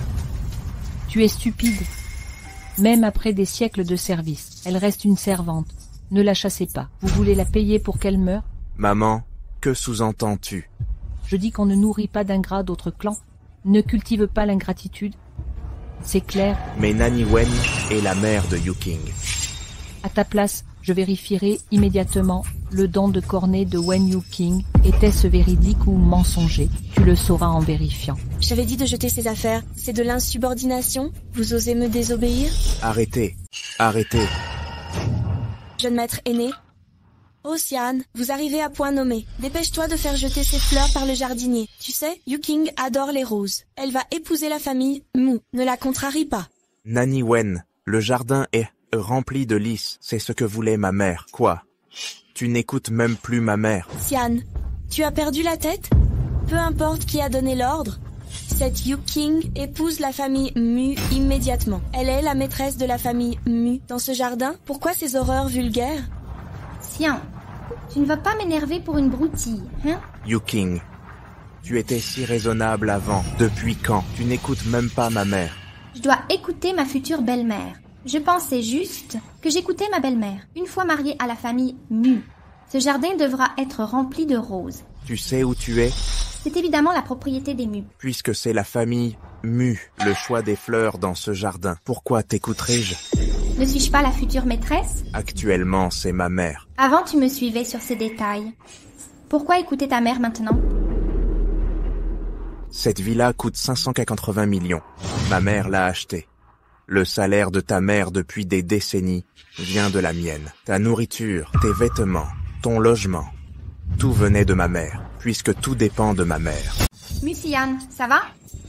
Tu es stupide. Même après des siècles de service, elle reste une servante. Ne la chassez pas. Vous voulez la payer pour qu'elle meure? Maman, que sous-entends-tu? Je dis qu'on ne nourrit pas d'ingrats d'autres clans, ne cultive pas l'ingratitude. C'est clair. Mais Nanny Wen est la mère de Yu-King. À ta place, je vérifierai immédiatement le don de cornet de Wen Yu-King. Était-ce véridique ou mensonger? Tu le sauras en vérifiant. J'avais dit de jeter ces affaires. C'est de l'insubordination? Vous osez me désobéir? Arrêtez. Arrêtez. Jeune maître aîné. Oh Xian, vous arrivez à point nommé. Dépêche-toi de faire jeter ces fleurs par le jardinier. Tu sais, Yu-King adore les roses. Elle va épouser la famille Mu. Ne la contrarie pas. Nanny Wen, le jardin est rempli de lys. C'est ce que voulait ma mère. Quoi? Tu n'écoutes même plus ma mère. Xian, tu as perdu la tête? Peu importe qui a donné l'ordre. Cette Yu-King épouse la famille Mu immédiatement. Elle est la maîtresse de la famille Mu. Dans ce jardin, pourquoi ces horreurs vulgaires? Xian, tu ne vas pas m'énerver pour une broutille, hein? Yu-King, tu étais si raisonnable avant. Depuis quand? Tu n'écoutes même pas ma mère. Je dois écouter ma future belle-mère. Je pensais juste que j'écoutais ma belle-mère. Une fois mariée à la famille Mu, ce jardin devra être rempli de roses. Tu sais où tu es? C'est évidemment la propriété des Mu. Puisque c'est la famille Mu, le choix des fleurs dans ce jardin. Pourquoi t'écouterais-je? Ne suis-je pas la future maîtresse? Actuellement, c'est ma mère. Avant, tu me suivais sur ces détails. Pourquoi écouter ta mère maintenant? Cette villa coûte 580 millions. Ma mère l'a achetée. Le salaire de ta mère depuis des décennies vient de la mienne. Ta nourriture, tes vêtements, ton logement, tout venait de ma mère, puisque tout dépend de ma mère. Mu Xian, ça va?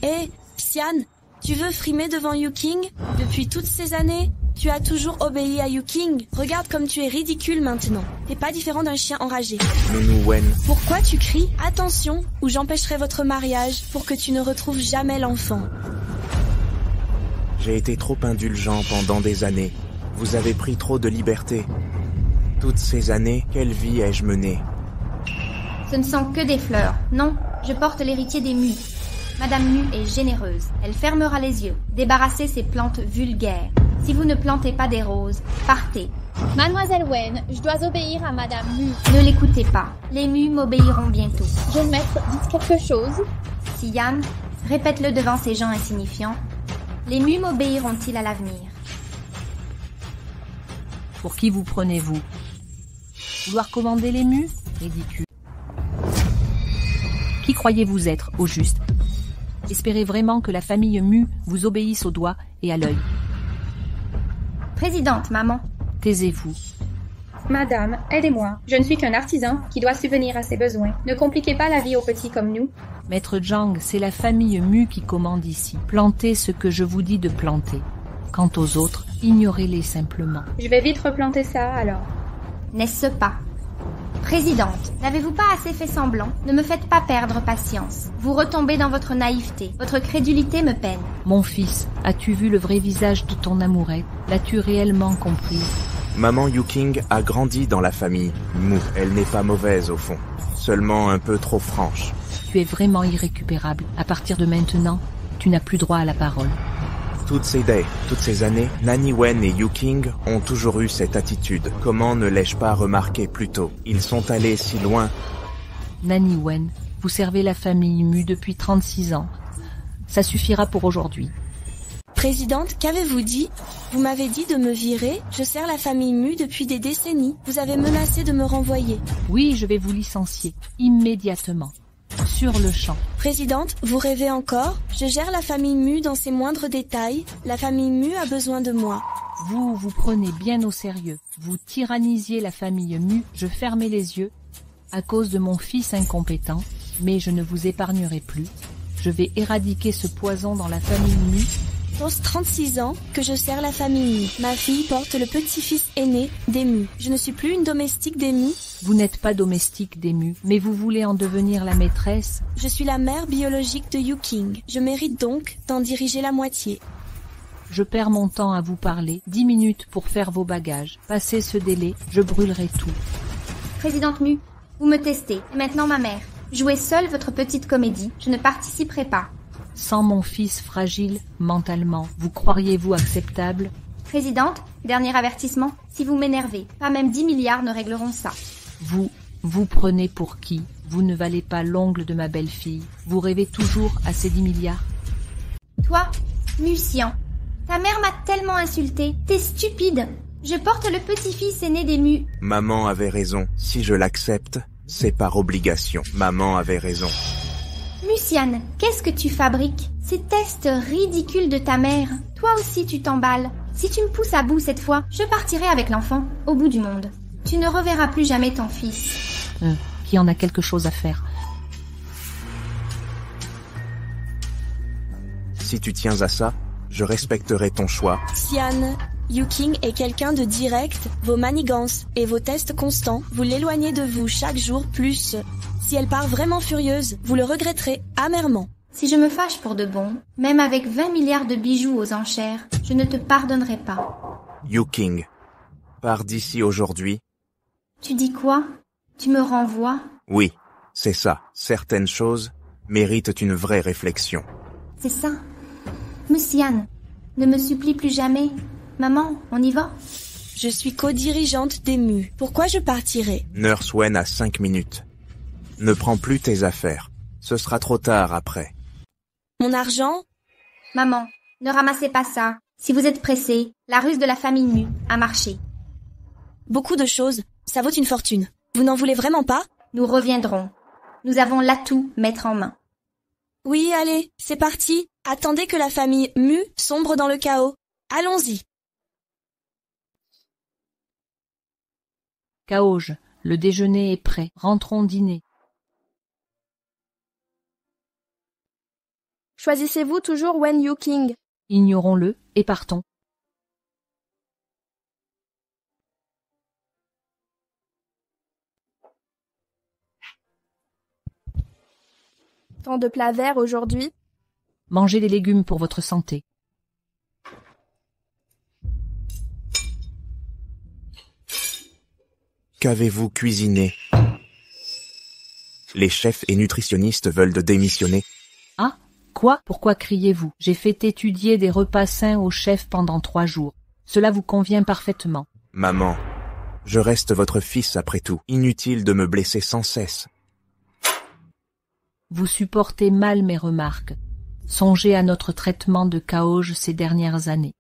Hé, Xian, tu veux frimer devant Yu-King? Depuis toutes ces années, tu as toujours obéi à Yu-King. Regarde comme tu es ridicule maintenant. T'es pas différent d'un chien enragé. Nounou Wen. Pourquoi tu cries? Attention, ou j'empêcherai votre mariage pour que tu ne retrouves jamais l'enfant. J'ai été trop indulgent pendant des années. Vous avez pris trop de liberté. Toutes ces années, quelle vie ai-je menée? Ce ne sont que des fleurs. Non, je porte l'héritier des Mu. Madame Mu est généreuse. Elle fermera les yeux. Débarrassez ces plantes vulgaires. Si vous ne plantez pas des roses, partez. Mademoiselle Wen, je dois obéir à Madame Mu. Ne l'écoutez pas. Les Mu m'obéiront bientôt. Jeune maître, dites quelque chose. Xian, répète-le devant ces gens insignifiants. Les Mu m'obéiront-ils à l'avenir? Pour qui vous prenez-vous? Vouloir commander les Mu? Ridicule. Qui croyez-vous être, au juste? Espérez vraiment que la famille Mu vous obéisse au doigt et à l'œil. Présidente, maman. Taisez-vous. Madame, aidez-moi. Je ne suis qu'un artisan qui doit subvenir à ses besoins. Ne compliquez pas la vie aux petits comme nous. Maître Zhang, c'est la famille Mu qui commande ici. Plantez ce que je vous dis de planter. Quant aux autres, ignorez-les simplement. Je vais vite replanter ça, alors. N'est-ce pas? Présidente, n'avez-vous pas assez fait semblant? Ne me faites pas perdre patience. Vous retombez dans votre naïveté. Votre crédulité me peine. Mon fils, as-tu vu le vrai visage de ton amourette? L'as-tu réellement comprise? Maman Yuking a grandi dans la famille Mu. Elle n'est pas mauvaise au fond, seulement un peu trop franche. Tu es vraiment irrécupérable. À partir de maintenant, tu n'as plus droit à la parole. Toutes ces années, Nanny Wen et Yuking ont toujours eu cette attitude. Comment ne l'ai-je pas remarqué plus tôt? Ils sont allés si loin. Nanny Wen, vous servez la famille Mu depuis 36 ans. Ça suffira pour aujourd'hui. Présidente, qu'avez-vous dit? Vous m'avez dit de me virer. Je sers la famille Mu depuis des décennies. Vous avez menacé de me renvoyer. Oui, je vais vous licencier. Immédiatement. Sur le champ. Présidente, vous rêvez encore? Je gère la famille Mu dans ses moindres détails. La famille Mu a besoin de moi. Vous prenez bien au sérieux. Vous tyrannisiez la famille Mu. Je fermais les yeux à cause de mon fils incompétent. Mais je ne vous épargnerai plus. Je vais éradiquer ce poison dans la famille Mu. Pose 36 ans que je sers la famille Mu. Ma fille porte le petit-fils aîné des Mu. Je ne suis plus une domestique des Mu. Vous n'êtes pas domestique des Mu, mais vous voulez en devenir la maîtresse? Je suis la mère biologique de Yuking. Je mérite donc d'en diriger la moitié. Je perds mon temps à vous parler. 10 minutes pour faire vos bagages. Passez ce délai, je brûlerai tout. Présidente Mu, vous me testez. Et maintenant ma mère. Jouez seule votre petite comédie. Je ne participerai pas. Sans mon fils fragile mentalement, vous croiriez-vous acceptable? Présidente, dernier avertissement, si vous m'énervez, pas même 10 milliards ne régleront ça. Vous prenez pour qui? Vous ne valez pas l'ongle de ma belle-fille. Vous rêvez toujours à ces 10 milliards. Toi, Musian, ta mère m'a tellement insultée. T'es stupide. Je porte le petit-fils aîné des Mu. Maman avait raison. Si je l'accepte, c'est par obligation. Maman avait raison. Musian, qu'est-ce que tu fabriques? Ces tests ridicules de ta mère. Toi aussi tu t'emballes. Si tu me pousses à bout cette fois, je partirai avec l'enfant, au bout du monde. Tu ne reverras plus jamais ton fils. Qui en a quelque chose à faire. Si tu tiens à ça, je respecterai ton choix. Xian, Yuking est quelqu'un de direct. Vos manigances et vos tests constants, vous l'éloignez de vous chaque jour plus. Si elle part vraiment furieuse, vous le regretterez amèrement. Si je me fâche pour de bon, même avec 20 milliards de bijoux aux enchères, je ne te pardonnerai pas. Yuking, pars d'ici aujourd'hui. Tu dis quoi? Tu me renvoies? Oui, c'est ça. Certaines choses méritent une vraie réflexion. C'est ça. Musian, ne me supplie plus jamais. Maman, on y va? Je suis co-dirigeante des Mu. Pourquoi je partirai? Nurse Wen a 5 minutes. Ne prends plus tes affaires. Ce sera trop tard après. Mon argent? Maman, ne ramassez pas ça. Si vous êtes pressée, la ruse de la famille Mu a marché. Beaucoup de choses. Ça vaut une fortune. Vous n'en voulez vraiment pas? Nous reviendrons. Nous avons l'atout maître en main. Oui, allez, c'est parti. Attendez que la famille Mu sombre dans le chaos. Allons-y. Kaoj, le déjeuner est prêt. Rentrons dîner. Choisissez-vous toujours Wen Yuking? Ignorons-le et partons. Tant de plats verts aujourd'hui. Mangez des légumes pour votre santé. Qu'avez-vous cuisiné? Les chefs et nutritionnistes veulent de démissionner. Ah, quoi? Pourquoi criez-vous? J'ai fait étudier des repas sains au chef pendant 3 jours. Cela vous convient parfaitement. Maman, je reste votre fils après tout. Inutile de me blesser sans cesse. Vous supportez mal mes remarques. Songez à notre traitement de Kaoj ces dernières années.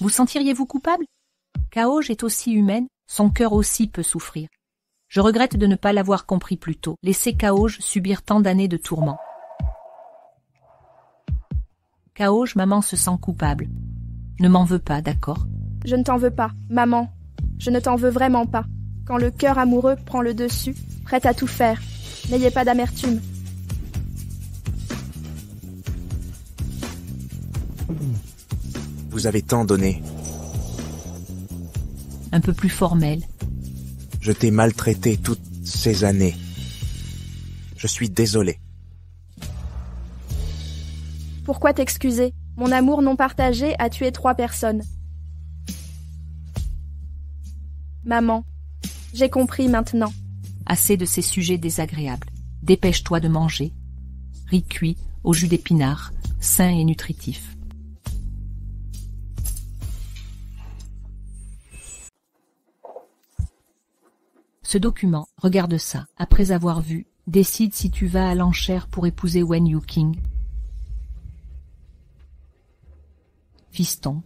Vous sentiriez-vous coupable? Kaoj est aussi humaine, son cœur aussi peut souffrir. Je regrette de ne pas l'avoir compris plus tôt. Laisser Kaoj subir tant d'années de tourments. Kaoj, maman se sent coupable. Ne m'en veux pas, d'accord? Je ne t'en veux pas, maman. Je ne t'en veux vraiment pas. Quand le cœur amoureux prend le dessus, prête à tout faire. N'ayez pas d'amertume. Vous avez tant donné. Un peu plus formel. Je t'ai maltraité toutes ces années. Je suis désolé. Pourquoi t'excuser? Mon amour non partagé a tué 3 personnes. Maman, j'ai compris maintenant. Assez de ces sujets désagréables. Dépêche-toi de manger. Riz cuit au jus d'épinards, sain et nutritif. Ce document, regarde ça. Après avoir vu, décide si tu vas à l'enchère pour épouser Wen Yuking. Fiston,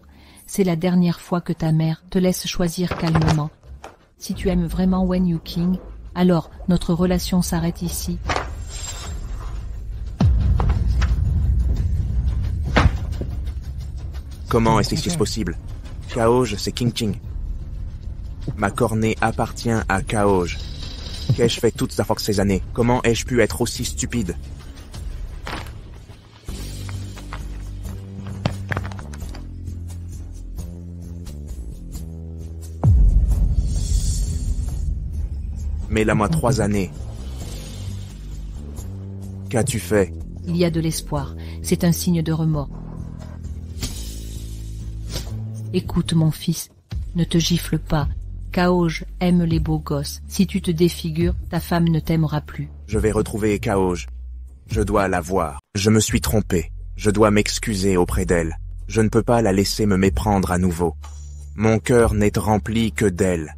c'est la dernière fois que ta mère te laisse choisir calmement. Si tu aimes vraiment Wen Yuking, alors notre relation s'arrête ici. Comment est-ce possible? Kaoj, c'est King Ching. Ma cornée appartient à Kaoj. Qu'ai-je fait toutes ces années? Comment ai-je pu être aussi stupide? Mets-la-moi 3 années. Qu'as-tu fait? Il y a de l'espoir. C'est un signe de remords. Écoute, mon fils. Ne te gifle pas. Kaoj aime les beaux gosses. Si tu te défigures, ta femme ne t'aimera plus. Je vais retrouver Kaoj. Je dois la voir. Je me suis trompé. Je dois m'excuser auprès d'elle. Je ne peux pas la laisser me méprendre à nouveau. Mon cœur n'est rempli que d'elle.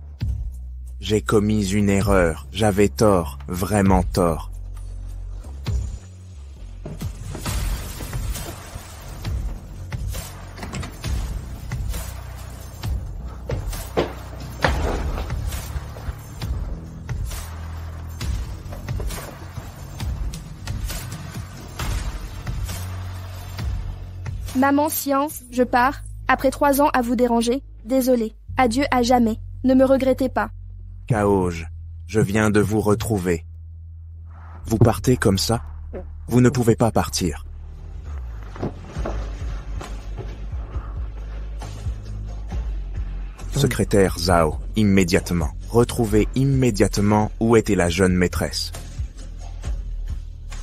J'ai commis une erreur. J'avais tort, vraiment tort. Maman, science, je pars. Après 3 ans à vous déranger. Désolée. Adieu à jamais. Ne me regrettez pas. Kaoj, je viens de vous retrouver. Vous partez comme ça? Vous ne pouvez pas partir. Secrétaire Zhao, immédiatement. Retrouvez immédiatement où était la jeune maîtresse.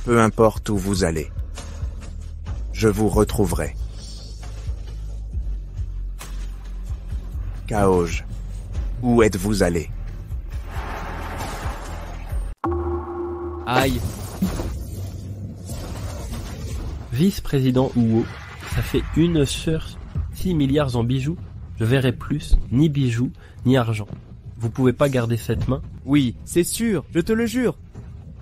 Peu importe où vous allez. Je vous retrouverai. Kaoj, où êtes-vous allé? Aïe. Vice-président Huo, ça fait 1 sur 6 milliards en bijoux. Je verrai plus, ni bijoux, ni argent. Vous pouvez pas garder cette main? Oui, c'est sûr, je te le jure.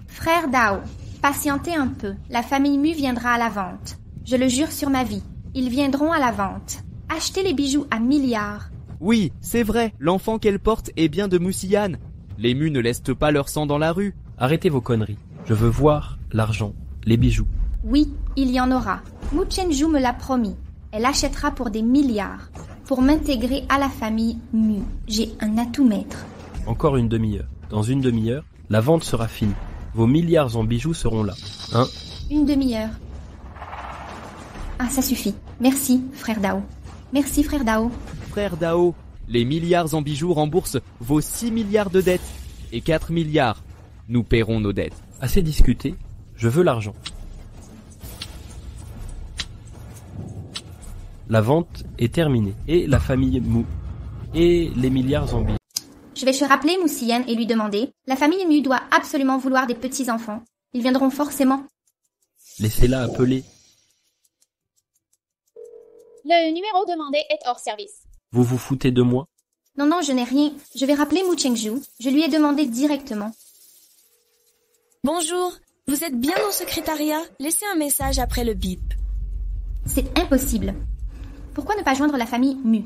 Frère Dao, patientez un peu. La famille Mu viendra à la vente. Je le jure sur ma vie. Ils viendront à la vente. Achetez les bijoux à milliards. Oui, c'est vrai, l'enfant qu'elle porte est bien de Moussiane. Les Mu ne laissent pas leur sang dans la rue. Arrêtez vos conneries. Je veux voir l'argent, les bijoux. Oui, il y en aura. Mu Chenju me l'a promis. Elle achètera pour des milliards. Pour m'intégrer à la famille Mu, j'ai un atout maître. Encore une demi-heure. Dans une demi-heure, la vente sera finie. Vos milliards en bijoux seront là. Hein? Une demi-heure. Ah, ça suffit. Merci, frère Dao. Merci, frère Dao. Frère Dao, les milliards en bijoux remboursent vos 6 milliards de dettes. Et 4 milliards. Nous paierons nos dettes. Assez discuté, je veux l'argent. La vente est terminée. Et la famille Mu. Et les milliards en bijoux. Je vais rappeler Moussiane et lui demander. La famille Mu doit absolument vouloir des petits-enfants. Ils viendront forcément. Laissez-la appeler. Le numéro demandé est hors service. Vous vous foutez de moi? Non, je n'ai rien. Je vais rappeler Mu Chengju. Je lui ai demandé directement. Bonjour, vous êtes bien au secrétariat? Laissez un message après le bip. C'est impossible. Pourquoi ne pas joindre la famille Mu?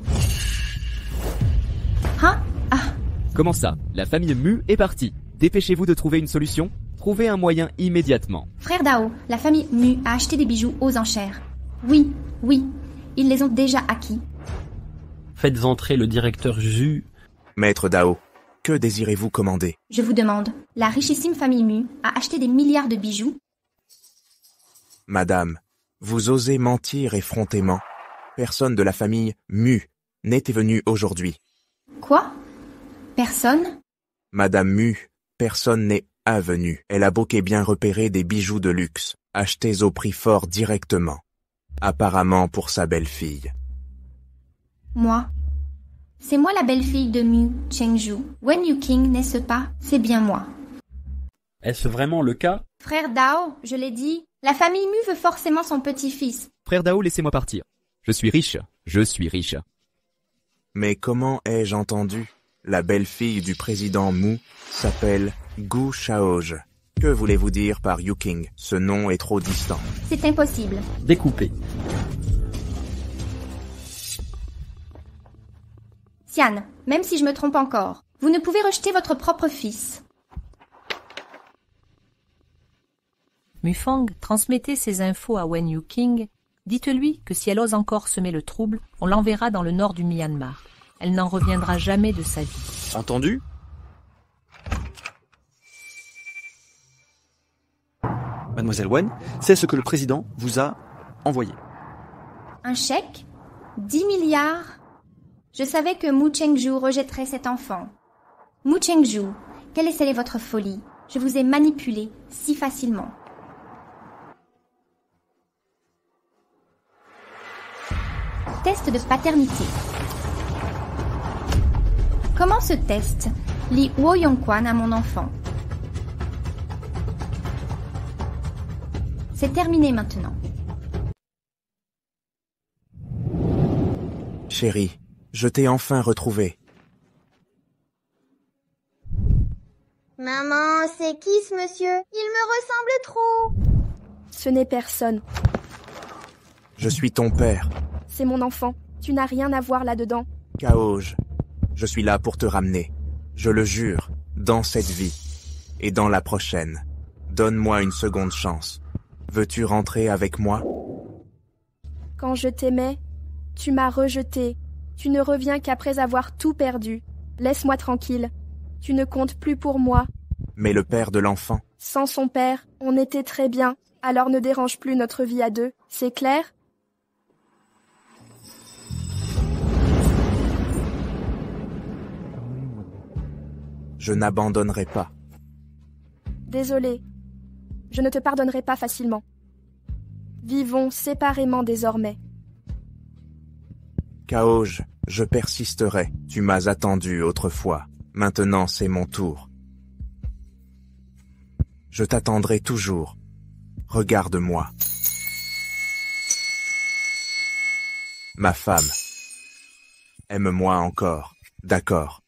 Hein? Ah. Comment ça? La famille Mu est partie. Dépêchez-vous de trouver une solution. Trouvez un moyen immédiatement. Frère Dao, la famille Mu a acheté des bijoux aux enchères. Oui, Oui, ils les ont déjà acquis. Faites entrer le directeur Zhu. Maître Dao, que désirez-vous commander? Je vous demande, la richissime famille Mu a acheté des milliards de bijoux? Madame, vous osez mentir effrontément. Personne de la famille Mu n'était venu aujourd'hui. Quoi? Personne? Madame Mu, personne n'est venu. Elle a bouquet bien repéré des bijoux de luxe, achetés au prix fort directement. Apparemment pour sa belle-fille. Moi? C'est moi la belle-fille de Mu Chengju. Wen Yuqing, n'est-ce pas? C'est bien moi. Est-ce vraiment le cas? Frère Dao, je l'ai dit, la famille Mu veut forcément son petit-fils. Frère Dao, laissez-moi partir. Je suis riche. Je suis riche. Mais comment ai-je entendu? La belle-fille du président Mu s'appelle Gu Shaoge. Que voulez-vous dire par Yuqing? Ce nom est trop distant. C'est impossible. Découpé. Xian, même si je me trompe encore, vous ne pouvez rejeter votre propre fils. Mufang, transmettez ces infos à Wen Yuqing. Dites-lui que si elle ose encore semer le trouble, on l'enverra dans le nord du Myanmar. Elle n'en reviendra jamais de sa vie. Entendu? Mademoiselle Wen, c'est ce que le président vous a envoyé. Un chèque? 10 milliards? Je savais que Mu Chengju rejetterait cet enfant. Mu Chengju, quelle est votre folie? Je vous ai manipulé si facilement. Test de paternité. Comment ce test lie Wo Yongquan à mon enfant? C'est terminé maintenant. Chérie, je t'ai enfin retrouvé. Maman, c'est qui ce monsieur? Il me ressemble trop. Ce n'est personne. Je suis ton père. C'est mon enfant. Tu n'as rien à voir là-dedans. Kaoj, je suis là pour te ramener. Je le jure, dans cette vie et dans la prochaine. Donne-moi une seconde chance. Veux-tu rentrer avec moi? Quand je t'aimais, tu m'as rejeté. Tu ne reviens qu'après avoir tout perdu. Laisse-moi tranquille. Tu ne comptes plus pour moi. Mais le père de l'enfant? Sans son père, on était très bien. Alors ne dérange plus notre vie à deux. C'est clair? Je n'abandonnerai pas. Désolé. Je ne te pardonnerai pas facilement. Vivons séparément désormais. Kaoj, je persisterai. Tu m'as attendu autrefois. Maintenant c'est mon tour. Je t'attendrai toujours. Regarde-moi. Ma femme. Aime-moi encore. D'accord.